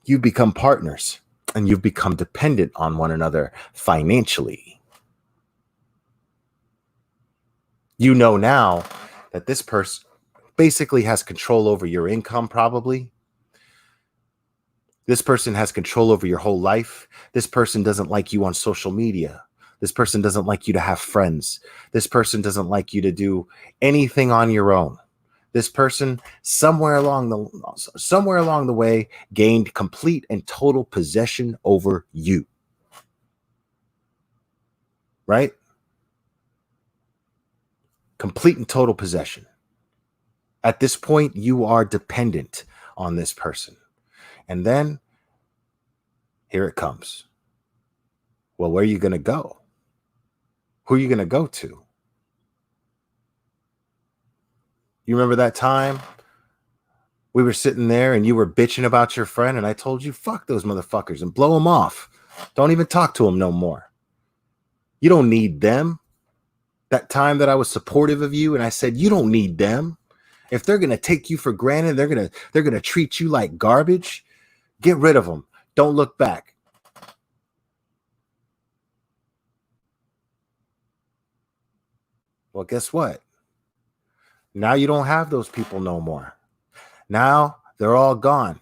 You become partners and you've become dependent on one another financially. You know now that this person basically has control over your income, probably. This person has control over your whole life. This person doesn't like you on social media. This person doesn't like you to have friends. This person doesn't like you to do anything on your own. This person somewhere along the way gained complete and total possession over you. Right? Complete and total possession. At this point, you are dependent on this person. And then here it comes. Well, where are you going to go? Who are you going to go to? You remember that time we were sitting there and you were bitching about your friend and I told you, fuck those motherfuckers and blow them off. Don't even talk to them no more. You don't need them. That time that I was supportive of you and I said, you don't need them. If they're going to take you for granted, they're going to treat you like garbage. Get rid of them. Don't look back. Well, guess what? Now you don't have those people no more. Now they're all gone.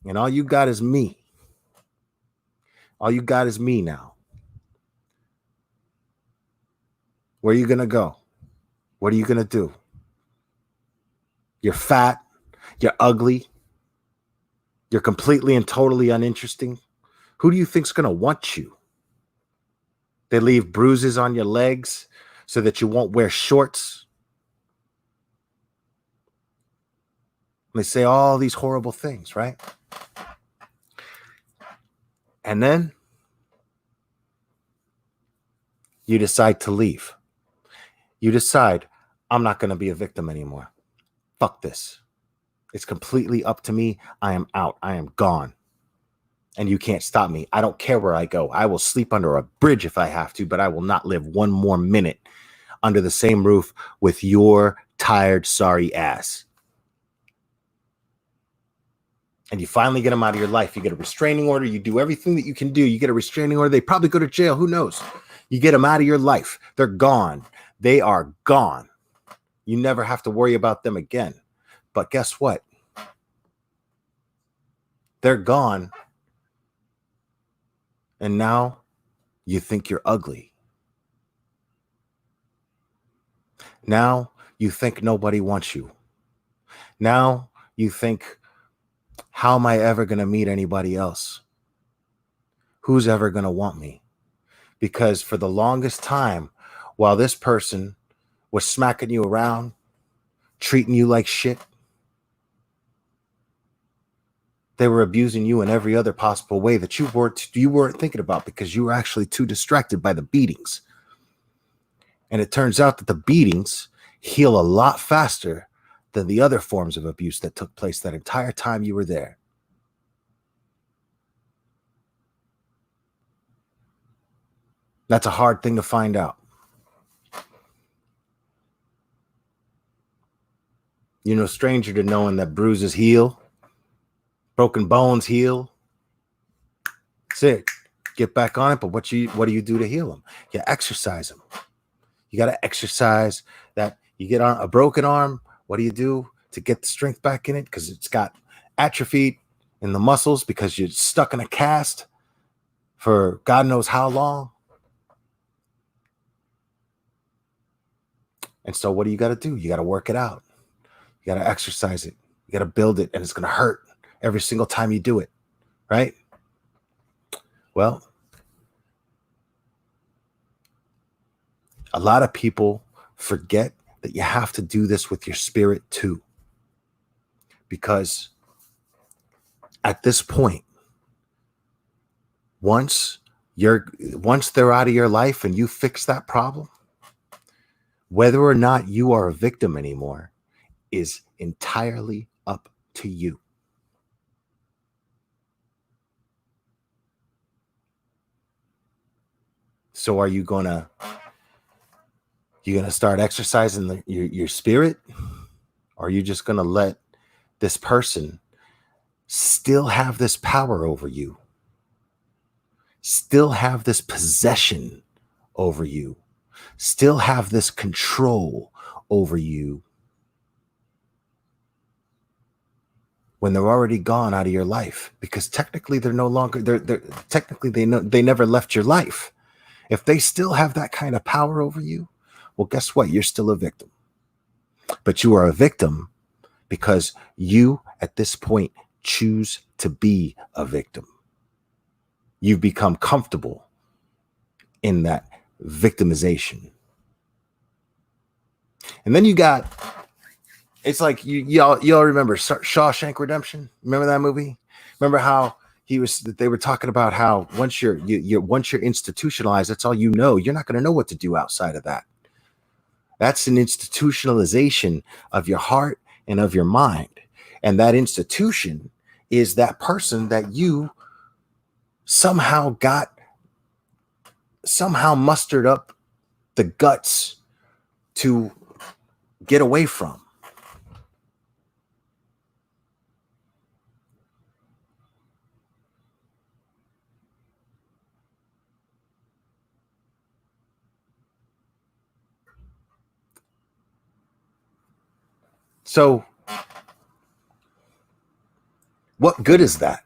And all you got is me. All you got is me now. Where are you going to go? What are you going to do? You're fat. You're ugly. You're completely and totally uninteresting. Who do you think's going to want you? They leave bruises on your legs so that you won't wear shorts. They say all these horrible things, right? And then you decide to leave. You decide, I'm not going to be a victim anymore. Fuck this. It's completely up to me. I am out. I am gone. And you can't stop me. I don't care where I go. I will sleep under a bridge if I have to, but I will not live one more minute under the same roof with your tired, sorry ass. And you finally get them out of your life. You get a restraining order. You do everything that you can do. You get a restraining order. They probably go to jail. Who knows? You get them out of your life. They're gone. They are gone. You never have to worry about them again. But guess what? They're gone. And now you think you're ugly. Now you think nobody wants you. Now you think, how am I ever going to meet anybody else? Who's ever going to want me? Because for the longest time, while this person was smacking you around, treating you like shit, they were abusing you in every other possible way that you weren't thinking about because you were actually too distracted by the beatings. And it turns out that the beatings heal a lot faster than the other forms of abuse that took place that entire time you were there. That's a hard thing to find out. You're no stranger to knowing that bruises heal, broken bones heal. That's it. Get back on it, but what do you do to heal them? You exercise them. You got to exercise that. You get on a broken arm. What do you do to get the strength back in it? Because it's got atrophied in the muscles because you're stuck in a cast for God knows how long. And so what do you got to do? You got to work it out. You got to exercise it. You got to build it, and it's going to hurt every single time you do it, right? Well, a lot of people forget that you have to do this with your spirit too. Because at this point, once they're out of your life and you fix that problem, whether or not you are a victim anymore is entirely up to you. So are you gonna start exercising your spirit? Or are you just gonna let this person still have this power over you, still have this possession over you, still have this control over you when they're already gone out of your life? Because technically they're no longer, they never left your life. If they still have that kind of power over you, well, guess what? You're still a victim. But you are a victim because you, at this point, choose to be a victim. You've become comfortable in that victimization. And then you got, it's like y'all remember Shawshank Redemption? Remember that movie? Remember how they were talking about how once you're institutionalized, that's all you know. You're not going to know what to do outside of that. That's an institutionalization of your heart and of your mind. And that institution is that person that you somehow mustered up the guts to get away from. So what good is that?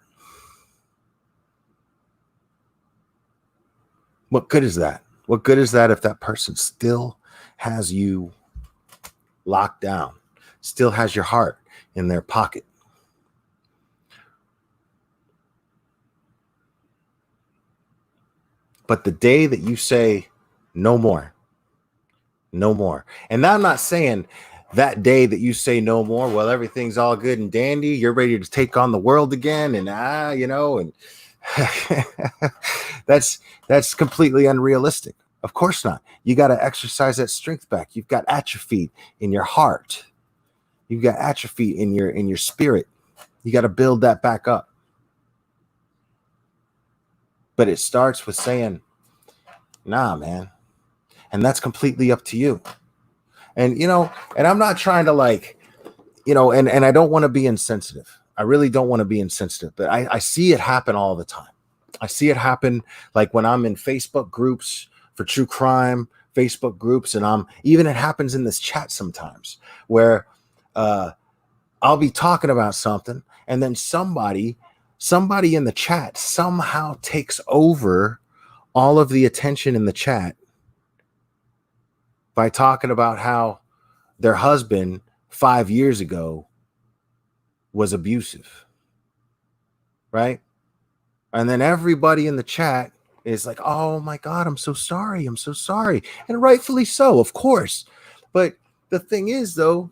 What good is that? What good is that if that person still has you locked down, still has your heart in their pocket? But the day that you say no more, no more. And I'm not saying that day that you say no more, well, everything's all good and dandy, you're ready to take on the world again, and and that's completely unrealistic. Of course not. You got to exercise that strength back. You've got atrophy in your heart. You've got atrophy in your spirit. You got to build that back up. But it starts with saying, nah, man. And that's completely up to you. And, and I'm not trying to and I don't want to be insensitive. I really don't want to be insensitive, but I see it happen all the time. I see it happen like when I'm in Facebook groups for true crime, Facebook groups, and it happens in this chat sometimes where I'll be talking about something, and then somebody in the chat somehow takes over all of the attention in the chat by talking about how their husband 5 years ago was abusive, right? And then everybody in the chat is like, oh my God, I'm so sorry. I'm so sorry. And rightfully so, of course. But the thing is, though,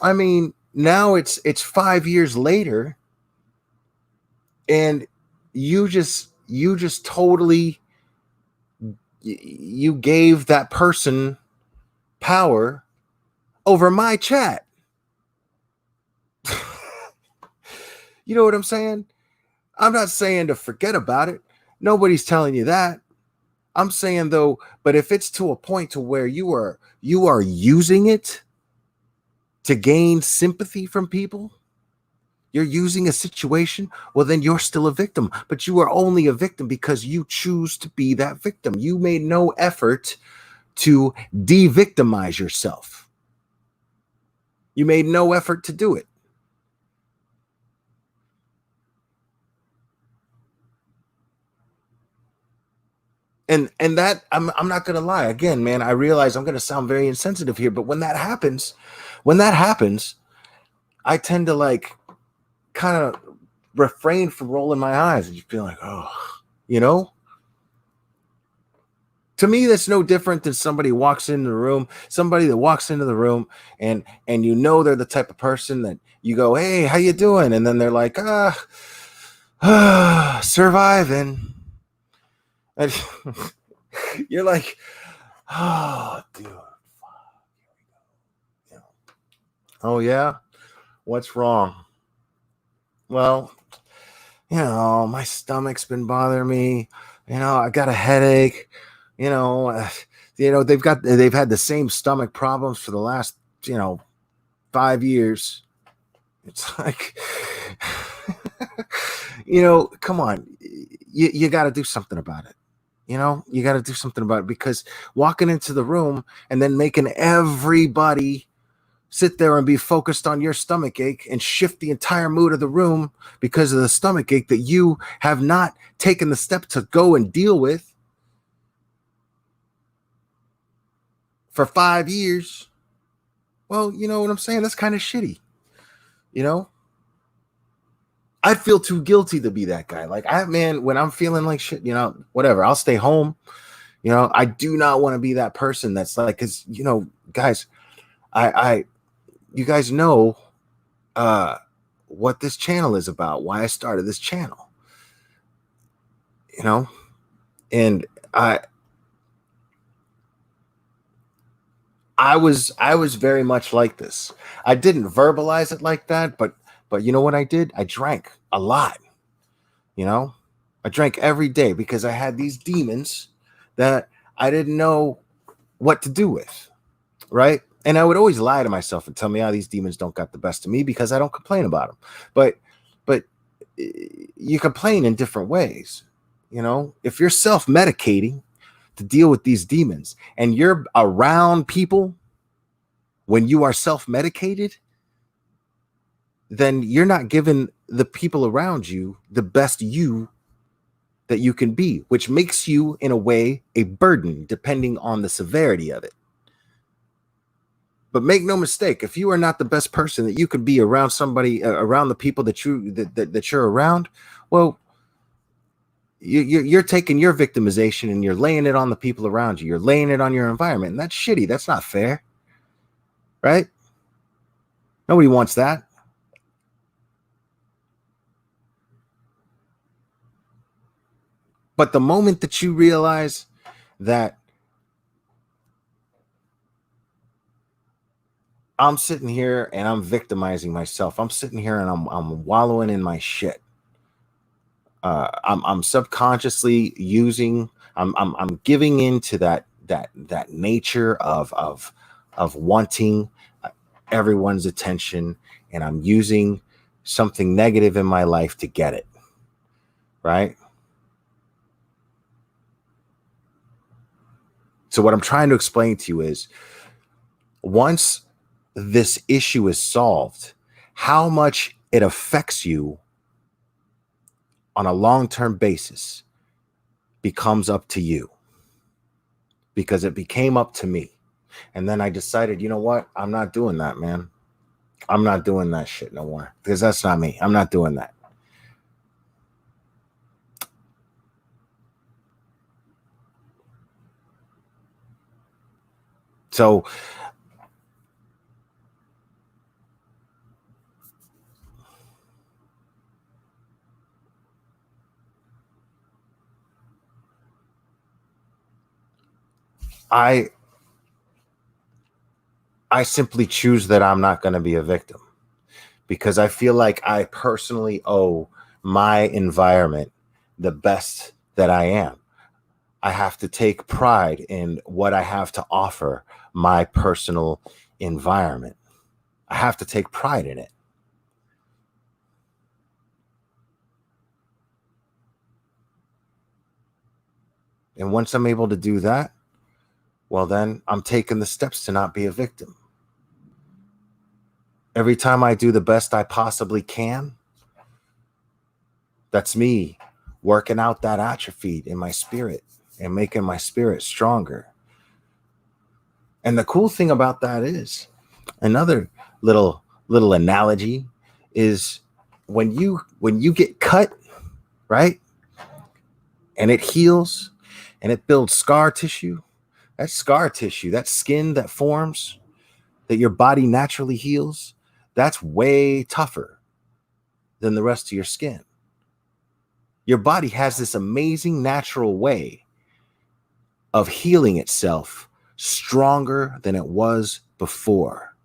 I mean, now it's 5 years later, and you just totally, you gave that person power over my chat. You know what I'm saying? I'm not saying to forget about it. Nobody's telling you that. I'm saying, though, but if it's to a point to where you are using it to gain sympathy from people, you're using a situation, well, then you're still a victim. But you are only a victim because you choose to be that victim. You made no effort to de-victimize yourself. You made no effort to do it. And that, I'm not going to lie. Again, man, I realize I'm going to sound very insensitive here, but when that happens, I tend to kind of refrain from rolling my eyes and just be like, oh, to me, that's no different than somebody that walks into the room and they're the type of person that you go, hey, how you doing? And then they're like, surviving. And you're like, oh, dude. Oh, yeah? What's wrong? Well, my stomach's been bothering me. I got a headache. They've had the same stomach problems for the last, 5 years. It's like, come on, you got to do something about it. You got to do something about it, because walking into the room and then making everybody sit there and be focused on your stomach ache and shift the entire mood of the room because of the stomach ache that you have not taken the step to go and deal with for 5 years. Well, you know what I'm saying? That's kind of shitty. I'd feel too guilty to be that guy. When I'm feeling like shit, whatever, I'll stay home. I do not want to be that person that's like, because, guys, you guys know what this channel is about, why I started this channel, and I was very much like this. I didn't verbalize it like that, but you know what I did? I drank a lot. I drank every day because I had these demons that I didn't know what to do with, right? And I would always lie to myself and tell me, these demons don't got the best of me because I don't complain about them. But you complain in different ways. If you're self-medicating to deal with these demons and you're around people when you are self-medicated, then you're not giving the people around you the best you that you can be, which makes you, in a way, a burden, depending on the severity of it. But make no mistake, if you are not the best person that you can be around somebody, around the people that you're around, well, You're taking your victimization and you're laying it on the people around you. You're laying it on your environment, and that's shitty. That's not fair, right? Nobody wants that. But the moment that you realize that I'm sitting here and I'm victimizing myself, I'm sitting here and I'm wallowing in my shit. I'm subconsciously using. I'm giving into that nature of wanting everyone's attention, and I'm using something negative in my life to get it. Right. So what I'm trying to explain to you is, once this issue is solved, how much it affects you on a long-term basis becomes up to you, because it became up to me. And then I decided, you know what? I'm not doing that, man. I'm not doing that shit no more, because that's not me. I'm not doing that. So I simply choose that I'm not going to be a victim, because I feel like I personally owe my environment the best that I am. I have to take pride in what I have to offer my personal environment. I have to take pride in it. And once I'm able to do that, well, then I'm taking the steps to not be a victim. Every time I do the best I possibly can, that's me working out that atrophy in my spirit and making my spirit stronger. And the cool thing about that is, another little analogy is, when you get cut, right? And it heals and it builds scar tissue. That scar tissue, that skin that forms, that your body naturally heals, that's way tougher than the rest of your skin. Your body has this amazing natural way of healing itself stronger than it was before,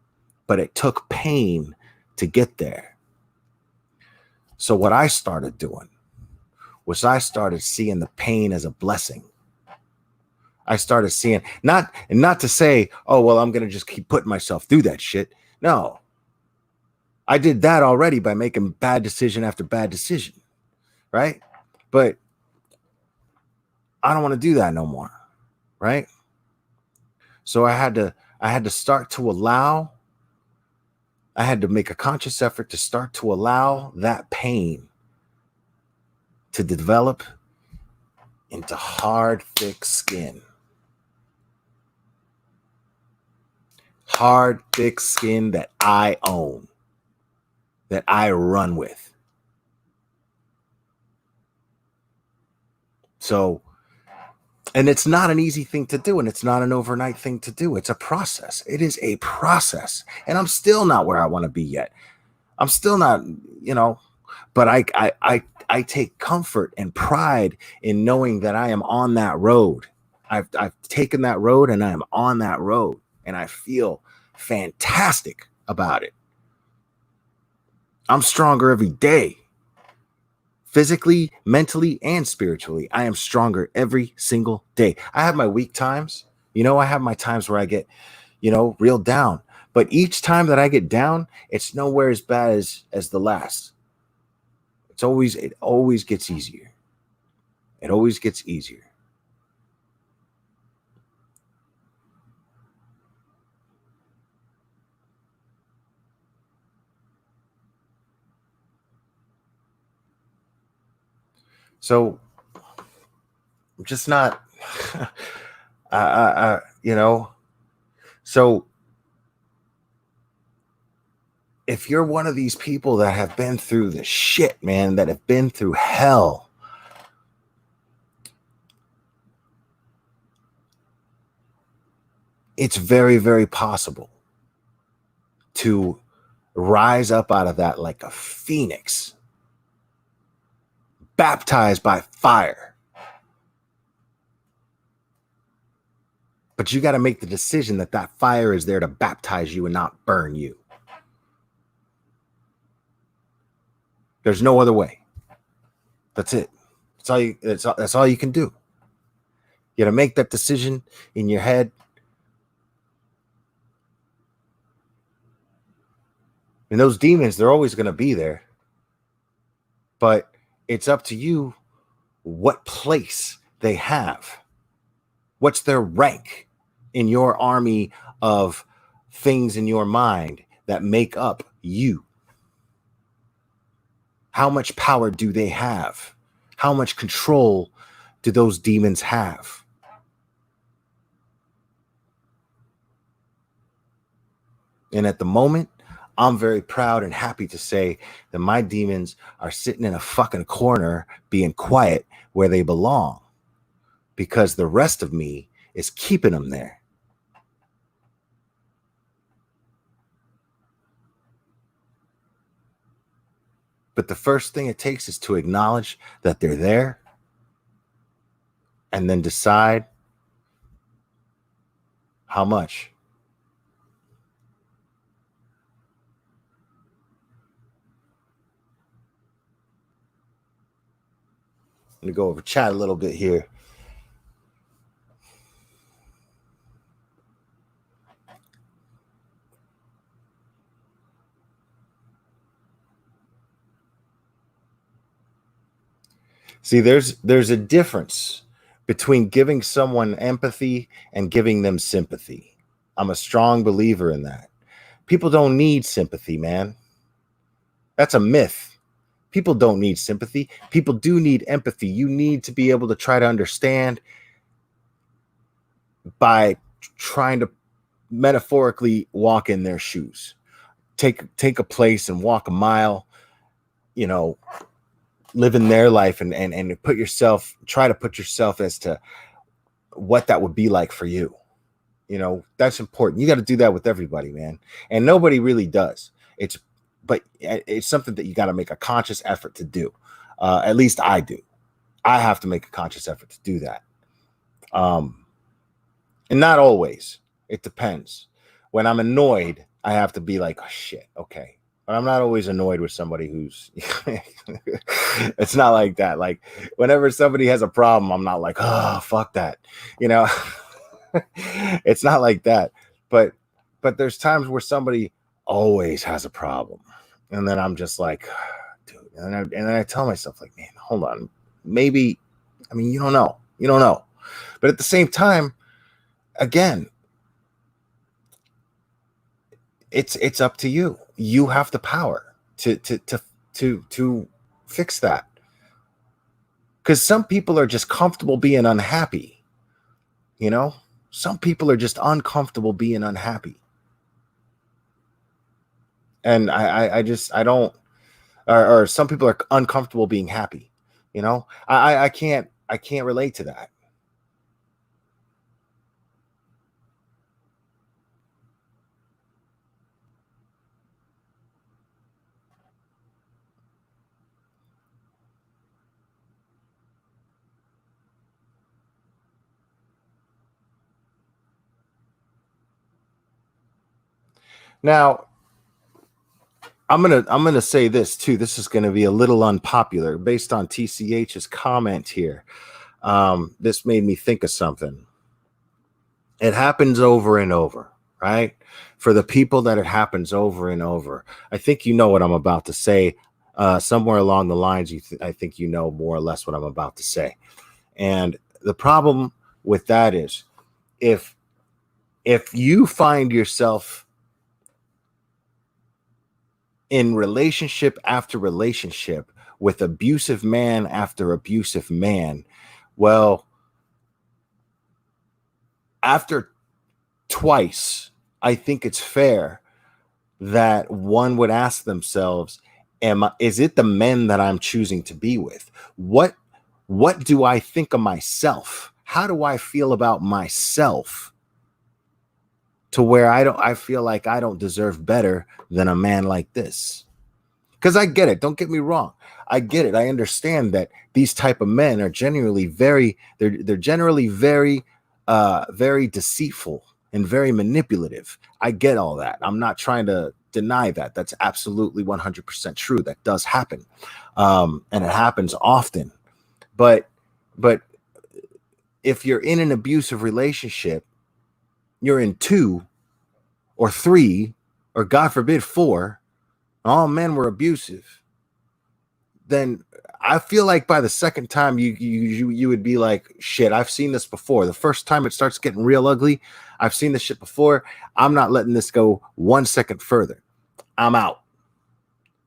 but it took pain to get there. So what I started doing was, I started seeing the pain as a blessing. I started seeing, not to say, oh, well, I'm going to just keep putting myself through that shit. No, I did that already by making bad decision after bad decision. Right. But I don't want to do that no more. Right. So I had to start to allow, I had to make a conscious effort to start to allow that pain to develop into hard, thick skin. Hard, thick skin that I own, that I run with. So, and it's not an easy thing to do, and it's not an overnight thing to do. It's a process. It is a process. And I'm still not where I want to be yet. I'm still not, but I take comfort and pride in knowing that I am on that road. I've taken that road, and I am on that road, and I feel fantastic about it. I'm stronger every day. Physically, mentally, and spiritually, I am stronger every single day. I have my weak times. I have my times where I get, real down. But each time that I get down, it's nowhere as bad as the last. It always gets easier. It always gets easier. So I'm just not, so if you're one of these people that have been through the shit, man, that have been through hell, it's very, very possible to rise up out of that like a phoenix, baptized by fire. But you got to make the decision that that fire is there to baptize you and not burn you. There's no other way. That's it. That's all you can do. You got to make that decision in your head. And those demons, they're always going to be there. But it's up to you what place they have. What's their rank in your army of things in your mind that make up you? How much power do they have? How much control do those demons have? And at the moment, I'm very proud and happy to say that my demons are sitting in a fucking corner being quiet where they belong, because the rest of me is keeping them there. But the first thing it takes is to acknowledge that they're there and then decide how much. Let me go over chat a little bit here. See, there's a difference between giving someone empathy and giving them sympathy. I'm a strong believer in that. People don't need sympathy, man. That's a myth. People don't need sympathy. People do need empathy. You need to be able to try to understand by trying to metaphorically walk in their shoes. Take a place and walk a mile, live in their life and try to put yourself as to what that would be like for you. That's important. You got to do that with everybody, man. And nobody really does. But it's something that you got to make a conscious effort to do. At least I do. I have to make a conscious effort to do that. And not always. It depends. When I'm annoyed, I have to be like, oh, shit, okay. But I'm not always annoyed with somebody who's it's not like that. Like whenever somebody has a problem, I'm not like, oh, fuck that. It's not like that. But there's times where somebody always has a problem. And then I'm just like, dude. And then I tell myself like, man, hold on. Maybe, you don't know. You don't know. But at the same time, again, it's up to you. You have the power to fix that. Because some people are just comfortable being unhappy. Some people are just uncomfortable being unhappy. And I don't, or some people are uncomfortable being happy. I can't relate to that. Now, I'm gonna say this too. This is gonna be a little unpopular based on TCH's comment here. This made me think of something. It happens over and over, right? For the people that it happens over and over. I think you know what I'm about to say. Somewhere along the lines, I think you know more or less what I'm about to say. And the problem with that is, if you find yourself in relationship after relationship with abusive man after abusive man, well, after twice, I think it's fair that one would ask themselves, is it the men that I'm choosing to be with? What do I think of myself? How do I feel about myself to where I feel like I don't deserve better than a man like this. Because I get it. Don't get me wrong. I get it. I understand that these type of men are generally they're generally very very deceitful and very manipulative. I get all that. I'm not trying to deny that. That's absolutely 100% true. That does happen. And it happens often. But if you're in an abusive relationship, you're in 2 or 3 or God forbid 4, all men were abusive, then I feel like by the second time you would be like, shit, I've seen this before. The first time it starts getting real ugly, I've seen this shit before. I'm not letting this go 1 second further. I'm out.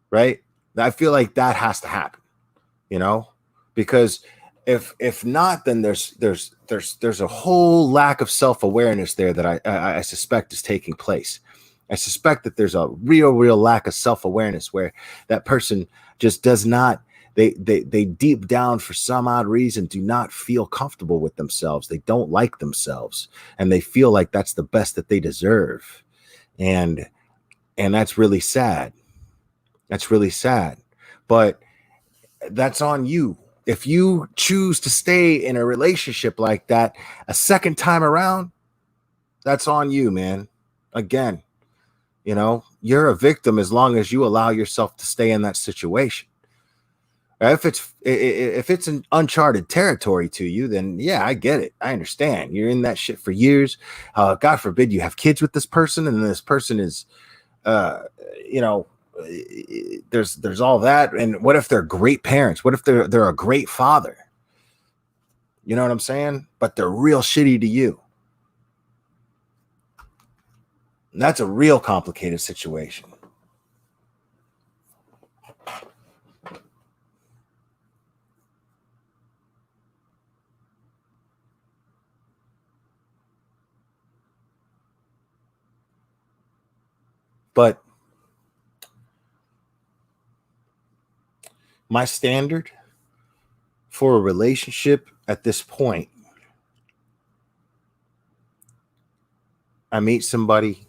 Right? I feel like that has to happen, you know, because if not, then there's a whole lack of self-awareness there that I suspect is taking place. I suspect that there's a real lack of self-awareness where that person just does not, they deep down for some odd reason do not feel comfortable with themselves. They don't like themselves, and they feel like that's the best that they deserve. And that's really sad. That's really sad. But that's on you. If you choose to stay in a relationship like that a second time around, that's on you, man. Again, you know, you're a victim as long as you allow yourself to stay in that situation. If it's an uncharted territory to you, then yeah, I get it. I understand. You're in that shit for years. God forbid you have kids with this person, and this person is, you know, there's all that. And what if they're great parents? What if they're a great father? You know what I'm saying? But they're real shitty to you. And that's a real complicated situation. But my standard for a relationship at this point, I meet somebody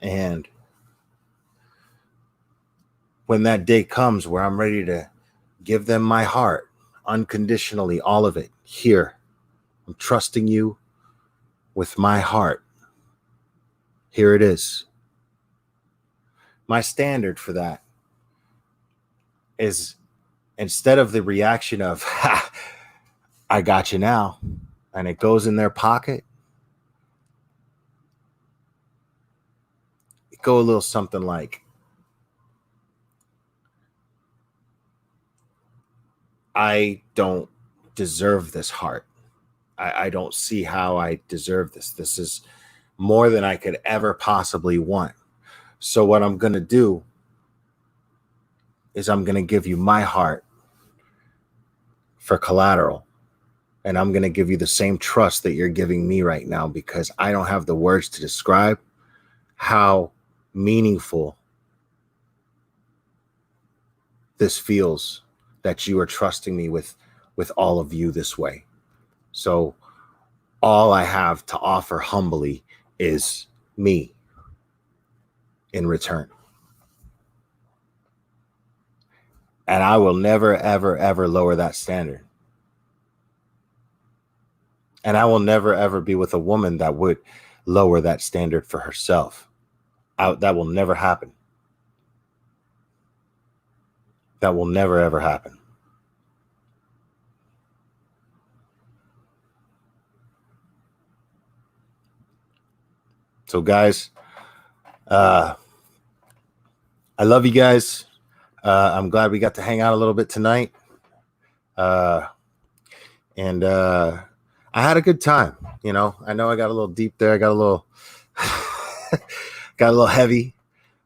and when that day comes where I'm ready to give them my heart unconditionally, all of it, here, I'm trusting you with my heart. Here it is. My standard for that is, instead of the reaction of, ha, I got you now, and it goes in their pocket, go a little something like, I don't deserve this heart. I don't see how I deserve this. This is more than I could ever possibly want. So what I'm going to do is I'm going to give you my heart for collateral. And I'm going to give you the same trust that you're giving me right now, because I don't have the words to describe how meaningful this feels that you are trusting me with all of you this way. So all I have to offer humbly is me in return. And I will never, ever, ever lower that standard. And I will never, ever be with a woman that would lower that standard for herself. That will never happen. That will never, ever happen. So guys, I love you guys. I'm glad we got to hang out a little bit tonight. And I had a good time. You know I got a little deep there. I got a little, got a little heavy,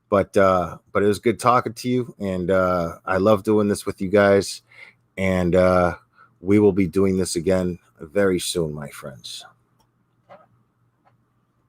but it was good talking to you. And I love doing this with you guys. And we will be doing this again very soon, my friends.